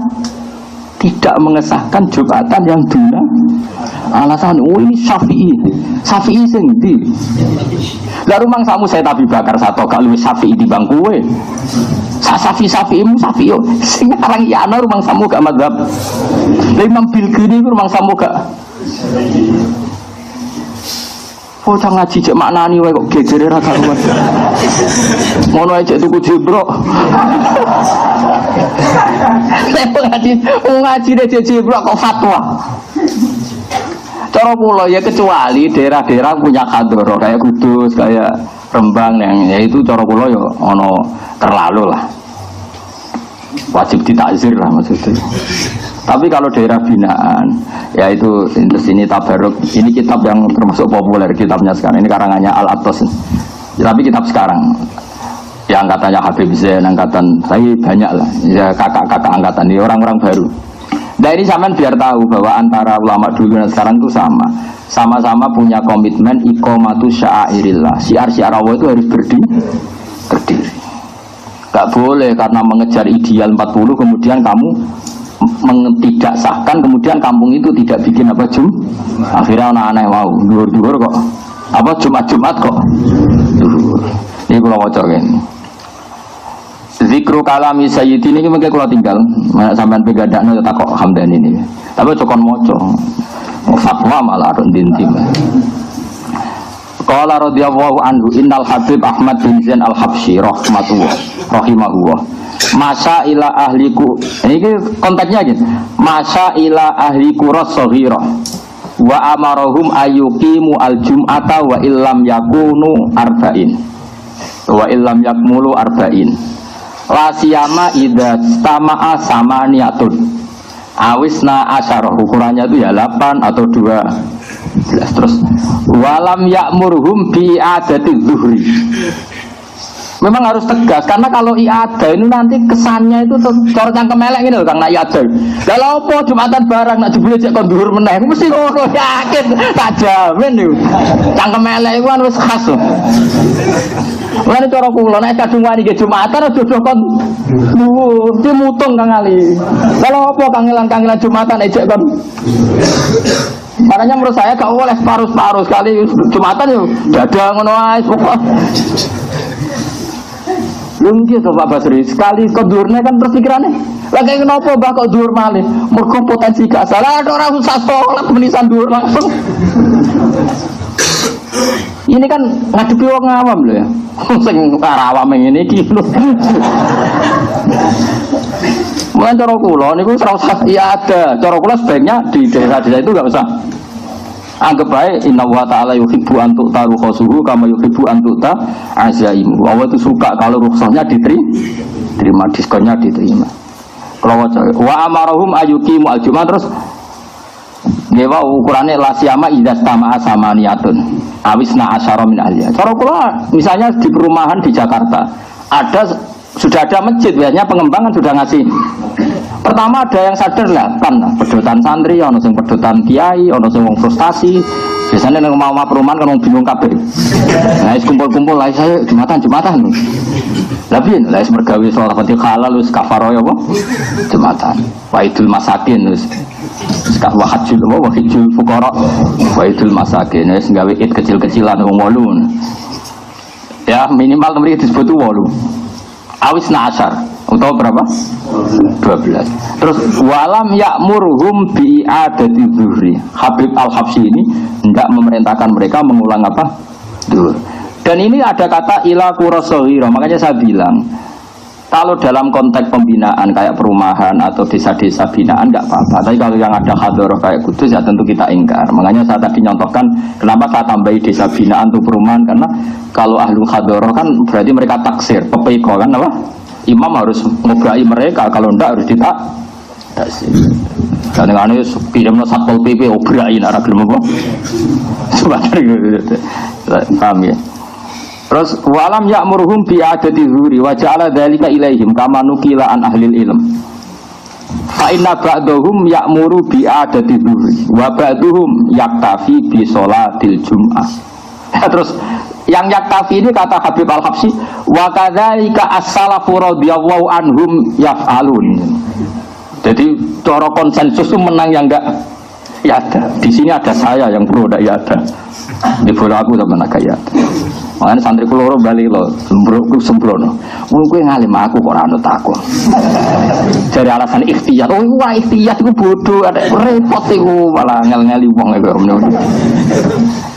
tidak mengesahkan Jumatan yang duna. Alasan ini Syafi'i sing ndi? Lah rumang samu saya Abi Bakar Sato gak luwih Syafi'i di bangkuwe. Syafi'imu Syafi'i sing aran I'anah rumang samu gak mazhab. Imam Bilqini rumang samu gak Bocah ngaji cek maknani wae kok gegere ra karuan. Ngono ae cek tuku jebrok. Ngaji deh jebrok kok fatwa. Cara kula ya kecuali daerah-daerah punya hadroh kayak Kudus, kayak Rembang yang ya itu cara kula ya ono terlalu lah. Wajib ditakzir lah maksudnya. Tapi kalau daerah binaan, ya itu ini tabaruk. Ini kitab yang termasuk populer kitabnya sekarang. Ini karangannya Al-Atos. Tapi kitab sekarang, ya angkatannya Habib Zain, angkatan saya banyak lah. Ya kakak-kakak angkatan ini orang-orang baru. Nah ini sampean biar tahu bahwa antara ulama dulu dan sekarang itu sama-sama punya komitmen iqomatu sya'airillah. Syiar-syiar Allah itu harus berdiri. Gak boleh karena mengejar ideal 40 kemudian kamu tidak sahkan, kemudian kampung itu tidak bikin apa akhirnya anak-anak mau duhur-duhur kok apa Jumat kok duhur. Ini kalau wajah ini zikru kalami sayyid ini mungkin kalau tinggal sampai pegadaan tak kok hamdan ini tapi cokon moco fatwa malah rontintim. Qala radhiyallahu anhu innal Habib Ahmad bin Zain al-Habsyi rahimahullah masa ila ahliku ini konteksnya gitu masa ila ahliku rasaghira wa amarahum ayyuqimu al-jum'ata wa illam yakunu arba'in wa illam yakmulu arba'in la siyama idza tama'a samaniyatun awisna asyara ukurannya itu ya 8 atau 12 terus walam ya'murhum bi adati zuhri. Memang harus tegas karena kalau iada ini nanti kesannya itu cara cangkem elek ini loh Kang nak iada. Kalau apa Jumatan barang nak jebule cek kon dhuwur meneh mesti ngono yakin tak jamin yo. Cangkem elek iku kan wis khas loh. Lan cara kula nek kadung wani ge Jumatan dodo kon dhuwur ki mutung Kang Ali. Kalau apa kangelan-kangelan Jumatan ejek kon. Makanya menurut saya gak boleh separuh-separuh sekali Jumatan yo dada ngono ae pokok. Lungki to Pak Basri, sekali kedurne kan terus pikirannya lagi kenapa Mbah kok dhuwur malih? Mergo potensi gak salah ora usah sekolah penisan dhuwur langsung. Ini kan ngadepi wong awam lho ya. Sing awam ngene iki lho. Mulai cara kula niku ora usah iya ada. Cara kula sebaiknya di desa-desa itu enggak usah. Anggap baik inna wa ta'ala yuhibbu an tu'ta rukhasuhu kama yuhibbu an tu'ta azaimu. Allah itu suka kalau rukhsahnya diterima, diskonnya diterima. Kalau wa amarahum ayyuqimu al-jum'ah terus ngewa ukurannya la siyama idza stama'a samaniyatun awisna asyara min ahliya. Cara kula misalnya di perumahan di Jakarta sudah ada masjid, biasanya pengembangan sudah ngasih. Pertama ada yang sadar lah kan pedotan santri, ono sing pedotan kiai, ono sing wong frustasi. Biasanya nang mau perumahan kan wong bingung kabeh. Nah, kumpul-kumpul lah saya Jumatan. Lah piye? Lah mergawe salat Fatihah halal wis kafarah apa? Jumatan. Waidul masakin wis wahidul fuqara, waidul masakin wis gawe id kecil-kecilan wong 8. Ya minimal mriki disebut 8. Awisna asyar atau berapa? 12. Terus walam ya'murhum bi adati zuhri. Habib Al-Habsyi ini tidak memerintahkan mereka mengulang apa? Zuhur. Dan ini ada kata ila qurasaghira. Makanya saya bilang kalau dalam konteks pembinaan kayak perumahan atau desa-desa binaan enggak apa-apa. Tapi kalau yang ada hadroh kayak Kudus ya tentu kita ingkar. Makanya saya tadi nyontohkan kenapa saya tambahi desa binaan untuk perumahan karena kalau ahlu hadroh kan berarti mereka taksir, pepeko kan apa? Imam harus ngobrol mereka, kalau enggak harus taksir. Kadang-kadang kirimno Satpol PP obrain arah gelem apa? Sebenarnya paham ya. Terus walam ya'muruhum bi adati zuhri wa ja'ala dzalika ilaihim kama nukila an ahlil ilm. Fa inna ba'dahum ya'muru bi adati zuhri wa ba'duhum yaktafi bi sholatil jum'ah. Terus yang yaktafi ini kata Habib Al-Habsyi wa kadzalika as-salafu radhiyallahu anhum yaf'alun. Jadi cara konsensus itu menang yang enggak Ya ada. Di sini ada saya yang pro tidak ya ada. Di bola aku sama naga ya ada. Makanya santri kuloro balik lo, sembrono. Gue ngalim aku kok anut aku. Dari alasan ikhtiyat. Oh, wah ikhtiyat itu bodoh. Ada repot itu malah ngel-ngeli wong itu.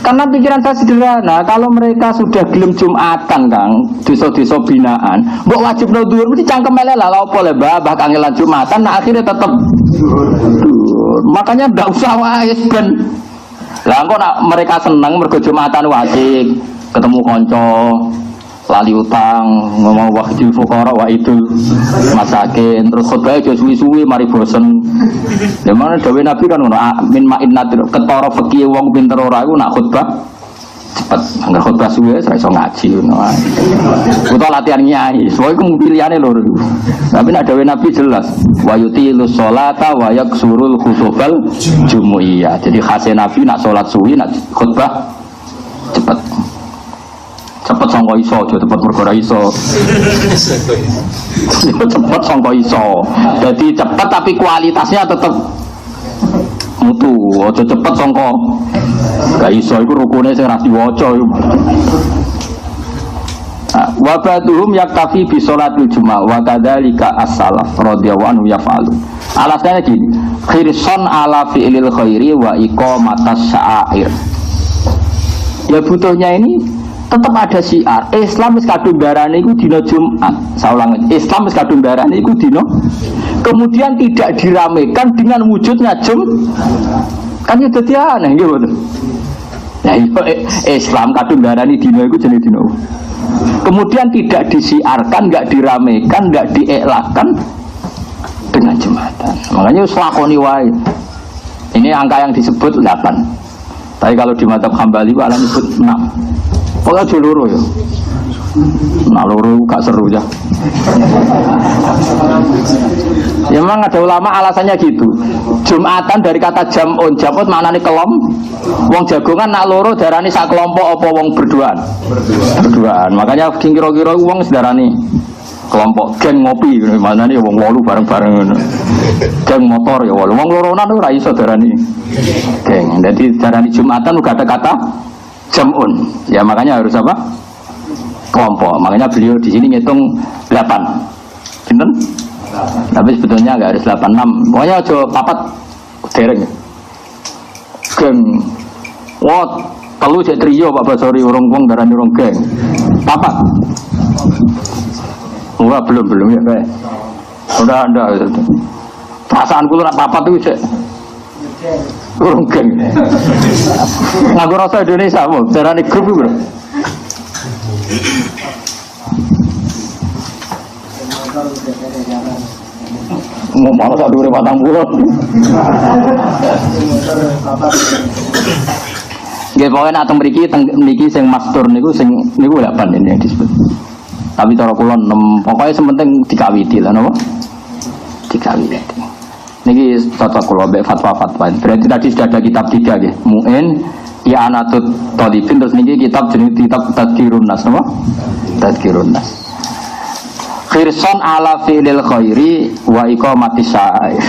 Karena pikiran saya sederhana. Kalau mereka sudah gelem Jumatan, Kang, desa-desa binaan, mbok wajib no dhuwur mesti cangkem elek lah apa le bah kangelan Jumatan, nah akhirnya tetap. Makanya ndak usah wae ben. Lah engko nak mereka seneng mergo Jumatan wajib, ketemu kanca, lali utang, ngomong wahjil fuqara wa idul masakin, terus khutbah aja suwi-suwi mari bosen. Ya mana dawuh Nabi kan ngono, min ma'innatir ketara fikih wong pinter ora iku nak khutbah cepet, enggak khutbah suwe ora iso ngaji ngono ae. Utawa latihan nyai, soalnya ku pilihane lho. Tapi nak dawuh Nabi jelas, wa yutilus sholata wa yaksurul khutubal jumuiyah. Jadi khase Nabi nak salat suwi, nak khutbah cepet. Cepet sangka iso, aja cepet perkara iso. Cepet sangka iso. Jadi cepet tapi kualitasnya tetap mutu. Aja cepet sangka gak iso iku rukune sing ra diwaca iku. Wa ba'dhum yaktafi bi sholatil jumaah wa kadzalika as-salaf radhiyallahu anhu yaf'alu. Alasannya gini, khirson ala fi'lil khairi wa iqamatas sya'air. Ya butuhnya ini tetap ada syiar. Islam wis kadung darane iku dina Jumat. Saya ulang, Islam wis kadung darane iku dina. Kemudian tidak diramekan dengan wujudnya kan itu dadi aneh nggih mboten. Nah, Islam kadung darane dina iku jenenge dina. Kemudian tidak disiarkan, enggak diramekan, enggak diiklakan dengan Jumatan. Makanya wis lakoni wae. Ini angka yang disebut 8. Tapi kalau di mazhab Hambali malah disebut 6. Pokoknya joloro ya. Nah loro gak seru ya. Ya memang ada ulama alasannya gitu. Jumatan dari kata jam'un, jam'un maknanya kelom. Wong jagongan nak loro darani sak kelompok apa wong berduaan. Berduaan. Makanya kira-kira wong sedarani kelompok geng ngopi, mana nih wong wolu bareng-bareng, geng motor ya wolu, wong loronan tuh raiso darani geng. Jadi darani Jumatan udah ada kata jam'un, ya makanya harus apa? Kelompok. Makanya beliau di sini ngitung 8, bener? Tapi sebetulnya nggak harus 8, 6. Pokoknya aja papat dereng. Geng, wah telu cek trio Pak Basori urung wong darani urung geng, papat. Wah belum ya kayak udah ada perasaanku lu nak papat tuh cek urung geng ngaku rasa Indonesia mau cara di grup bro mau malah satu ribu batang pulau gak pokoknya atau memiliki sing master niku 8 ini yang disebut. Tapi cara kula 6, pokoknya sementing dikawiti lah napa? Dikawiti. Niki cocok kula mbek fatwa-fatwa. Berarti tadi sudah ada kitab 3 nggih. Mu'in, I'anatut Thalibin, terus niki kitab jeneng kitab Tadhkirun Nas napa? Tadhkirun Nas. Khirson ala fi'lil khairi wa iqamatis sya'air.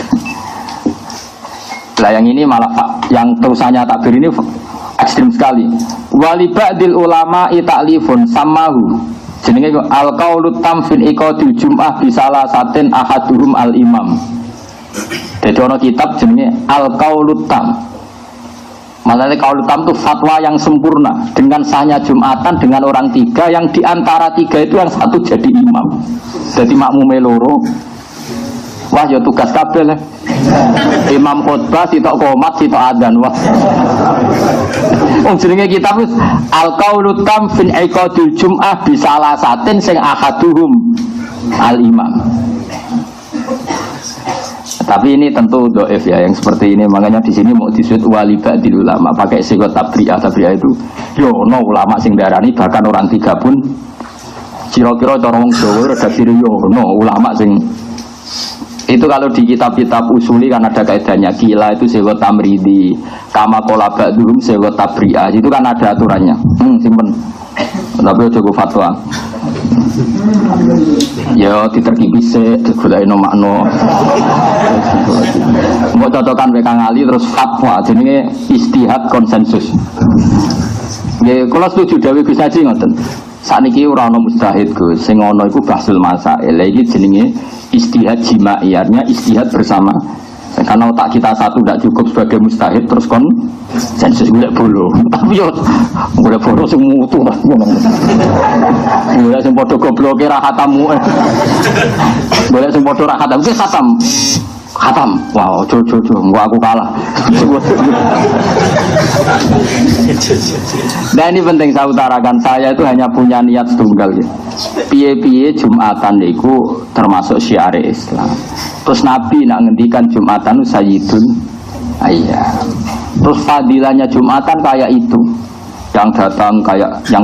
Lah yang ini malah yang terusannya takbir ini ekstrim sekali. Wali ba'dil ulama ta'lifun samahu. Jenenge al-qaulu tamfin iqadil jum'ah bisalah satin ahaduhum al-imam. Jadi ana kitab jenenge al-qaulu tam. Maksudnya qaulu tam itu fatwa yang sempurna dengan sahnya Jumatan dengan orang 3 yang diantara 3 itu yang satu jadi imam. Jadi makmume loro. Wah ya tugas kabeh lah. Imam khutbah sitok qomat sitok adzan wah. Jenenge kitab wis al-qaulu tam fin iqadil jum'ah bisalah satin sing ahaduhum al-imam. Tapi ini tentu dhaif ya yang seperti ini, makanya di sini mau disebut wali ba'dil ulama pakai sigot tabri'ah itu yo no ulama sing darani bahkan orang 3 pun kira-kira cara wong Jawa redaksi yo no ulama sing itu. Kalau di kitab-kitab usuli kan ada kaidahnya, kila itu sigot tamridi, kama kola ba'dhum sigot tabri'ah, itu kan ada aturannya. Simpen Tapi aja go fatwa. Ya diterkipi sik, digoleki makna. Mbok cocokan wek Kang Ali terus fatwa jenenge ijtihad konsensus. Nggih, kula setuju dawuh Gus Haji ngoten. Sakniki ora ana mustahid Gus, sing ana iku bahsul masail. Lha iki jenenge ijtihad jima'i, artinya ijtihad bersama. Karena otak kita satu tidak cukup sebagai mustahid terus kon sensus golek bolo. Tapi yo golek bolo sing mutu lah ngono. Golek sing padha gobloke ra khatamu. Golek sing padha ra khatam, ki khatam. Khatam. Wow, jo engko aku kalah. Dan ini penting saya utarakan, saya itu hanya punya niat tunggal ya. Piye-piye Jumatan itu termasuk syiar Islam. Terus Nabi nak ngendikan Jumatan itu sayyidun ayyam. Terus fadilahnya Jumatan kayak itu. Yang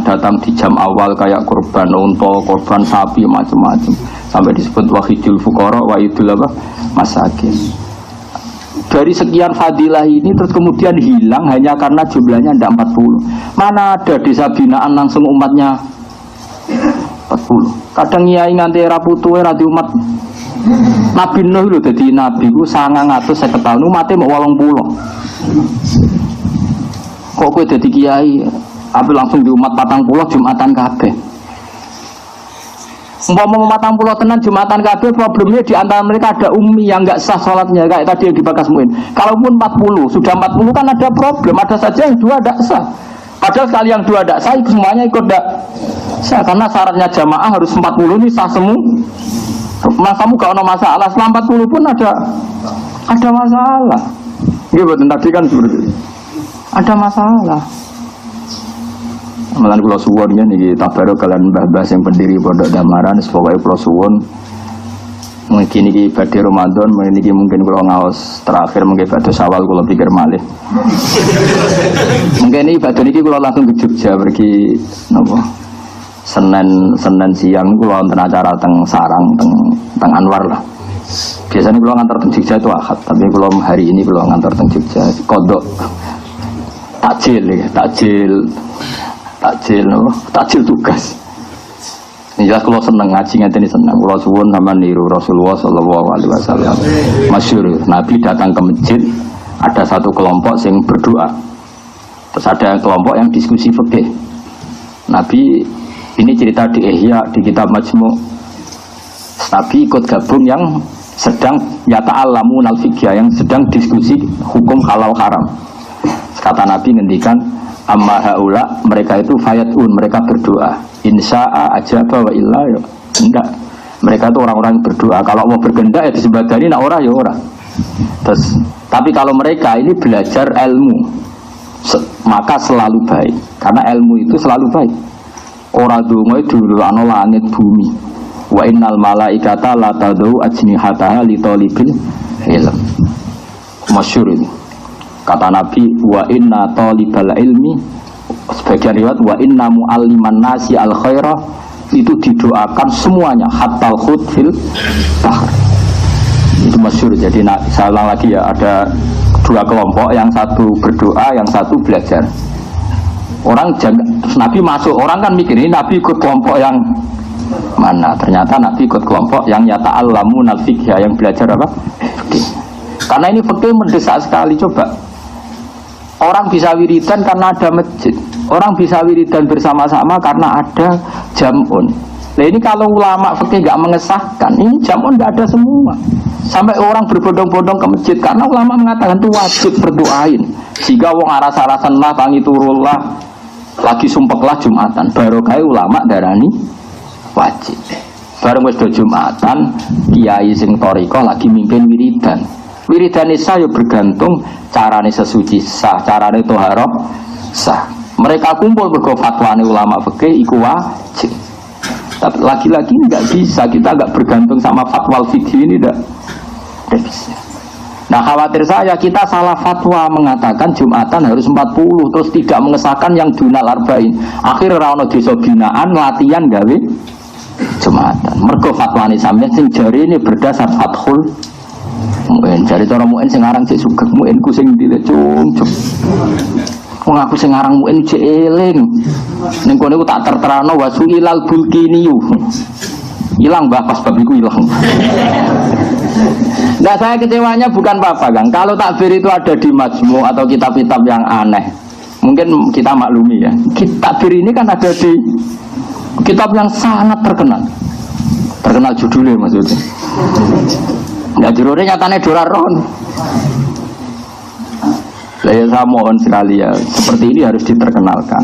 datang di jam awal kayak korban unta, korban sapi macam-macam. Sampai disebut wahidul fuqara, wahidul apa? Masakin. Dari sekian fadilah ini terus kemudian hilang hanya karena jumlahnya tidak 40. Mana ada desa binaan langsung umatnya 40. Kadang nyai nganti era putuhe ra di umat. Nabi Nuh lho dadi nabi ku 950 tahun umate mau 80. Kok kowe dadi kiai tapi langsung di umat 40 Jumatan kabeh. Umpama 40 tenan Jumatan kabeh, problemnya di antara mereka ada ummi yang enggak sah salatnya kayak tadi yang dibahas Muin. Kalaupun 40, sudah 40 kan ada problem, ada saja yang dua enggak sah. Padahal sekali yang dua enggak sah, semuanya ikut enggak sah karena syaratnya jamaah harus 40 ini sah semua. Mas kamu gak ada masalah, setelah 40 pun ada masalah. Gitu tadi kan seperti itu. Ada masalah. Malah kula suwun ya niki tabarok kalian mbah-mbah sing pendiri Pondok Damaran pokoke kula suwun mungkin iki badhe Ramadan mungkin kula ngaos terakhir mungkin badhe Syawal kula pikir malih. Mungkin iki badhe niki kula langsung ke Jogja pergi napa Senin siang kula wonten acara teng Sarang teng Anwar lah. Biasanya kula ngantar teng Jogja itu Ahad, tapi kula hari ini kula ngantar teng Jogja kodok takjil tugas. Ini jelas kalau seneng ngaji ngeten seneng. Kalau suwun sama niru Rasulullah sallallahu alaihi wasallam. Masyhur Nabi datang ke masjid, ada satu kelompok yang berdoa. Terus ada kelompok yang diskusi fikih. Nabi ini cerita di Ihya di kitab Majmu'. Nabi ikut gabung yang sedang yata'allamun al-fiqh, yang sedang diskusi hukum halal haram. Kata Nabi ngendikan amma haula, mereka itu fayatun, mereka berdoa. Insya'a ajaba wa illa ya enggak. Mereka itu orang-orang yang berdoa. Kalau mau bergendak ya disebadani, nak ora ya ora. Terus, tapi kalau mereka ini belajar ilmu, maka selalu baik. Karena ilmu itu selalu baik. Ora donga dulu ana langit bumi. Wa innal malaikata la tadau ajnihataha li talibil ilm. Masyhur ini. Kata Nabi, wa inna talibal ilmi, sebagian riwayat wa inna mu'alliman nasi al khairah, itu didoakan semuanya hatta al khud fil bahr. Itu masyhur. Jadi saya ulang lagi ya, ada dua kelompok, yang satu berdoa, yang satu belajar. Orang Nabi masuk, orang kan mikir ini Nabi ikut kelompok yang mana? Ternyata Nabi ikut kelompok yang yata'allamun al-fiqh, yang belajar apa? Fikih. Karena ini fikih mendesak sekali. Coba orang bisa wiridan karena ada masjid. Orang bisa wiridan bersama-sama karena ada jam'un. Nah ini kalau ulama fikih nggak mengesahkan, ini jam'un nggak ada semua. Sampai orang berbondong-bondong ke masjid karena ulama mengatakan itu wajib berdoain. Jika wong aras-arasan lah, tangi turullah, lagi sumpeklah Jumatan. Barokah ulama darani wajib. Bareng wis do Jumatan, kiai sing thariqah lagi mimpin wiridan. Wiridan isa yo bergantung carane sesuci sah, carane thaharah sah. Mereka kumpul mergo fatwane ulama fikih iku wajib. Tapi lagi-lagi enggak bisa, kita enggak bergantung sama fatwa fikih ini enggak bisa. Nah khawatir saya kita salah fatwa mengatakan Jumatan harus 40 terus tidak mengesahkan yang dunal arba'in. Akhir ora ono desa binaan latihan gawe Jumatan. Mergo fatwane sampeyan sing jari ini berdasar fathul Mu'in. Jari cara Mu'in sing aran sik sugeng Mu'in ku sing dile cung. Wong aku sing aran muin jek eling. Ning kono iku tak terterano wasuilal bulkiniyu. Hilang mbah pas babiku hilang. Nah saya kecewanya bukan apa Kang. Kalau takbir itu ada di Majmu atau kitab-kitab yang aneh, mungkin kita maklumi ya. Takbir ini kan ada di kitab yang sangat terkenal. Terkenal judulnya maksudnya. Nah judulnya nyatanya Doraron. Saya mohon sekali ya, seperti ini harus diterkenalkan.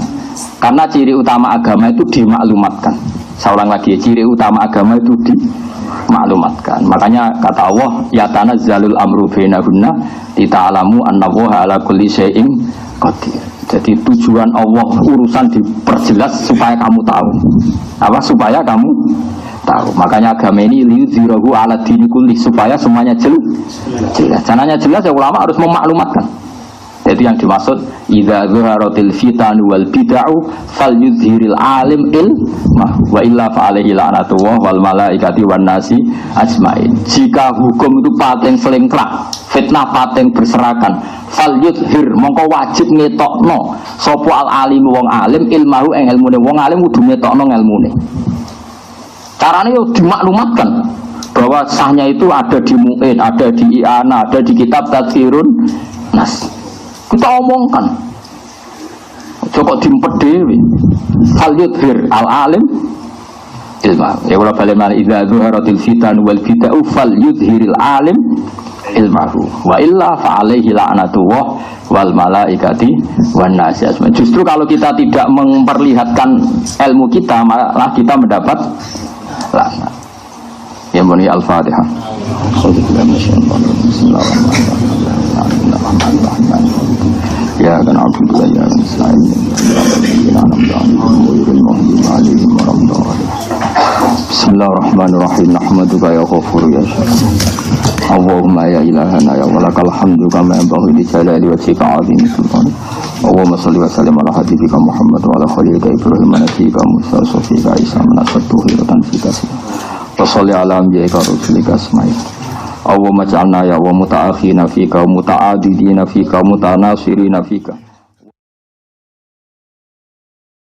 Karena ciri utama agama itu dimaklumatkan. Saya ulang lagi, ciri utama agama itu dimaklumatkan. Makanya kata Allah, ya tanazzalul amru bainahunna lita'lamu annallaha ala kulli syai'in qadir. Jadi tujuan Allah urusan diperjelas supaya kamu tahu. Apa supaya kamu tahu. Makanya agama ini liyudhirahu ala dini kulli, supaya semuanya jelas. Caranya jelas ya ulama harus memaklumatkan. Jadi yang dimaksud idza zuharatil fitan wal bid'u falyudhiril alim ilmah wa illa fa alaihi la'natullah wal malaikati wan nasi ajmain. Jika hukum itu pating selingklak, fitnah pating berserakan, falyudhir mongko wajib ngetokno sapa al alim wong alim ilmahu ing ilmune wong alim kudu ngetokno ilmune. Carane yo dimaklumatkan bahwa sahnya itu ada di Mu'in, ada di I'ana, ada di kitab Tadhkirun Nas. Kita omongkan coba dimpet dewi fal yudhir al alim ilmah ya wala balaman idza zuharatil fitan wal bid'u fal yudhiril alim ilmahu wa illa fa alaihi la'natullah wal malaikati wan nasi ajmain. Justru kalau kita tidak memperlihatkan ilmu kita malah kita mendapat laknat. Ya muni al-Fatihah. Ya kan Abdul ya Islam Bismillahirrahmanirrahim. Nahmaduka ya Ghafur ya Syakir. Allahumma ya ilahana ya walakal hamdu kama yanbaghi li jalali wajhika 'azimi sultan. Allahumma shalli wa sallim ala habibika Muhammad wa ala khalilika Ibrahim wa nabiyika Musa sofika Isa manasatu hiratan fikasi. Wa shalli ala anbiyika rusulika asma'i. Allahumma ja'alna ya wa muta'akhina fika wa muta'adidina fika wa mutanasirina fika.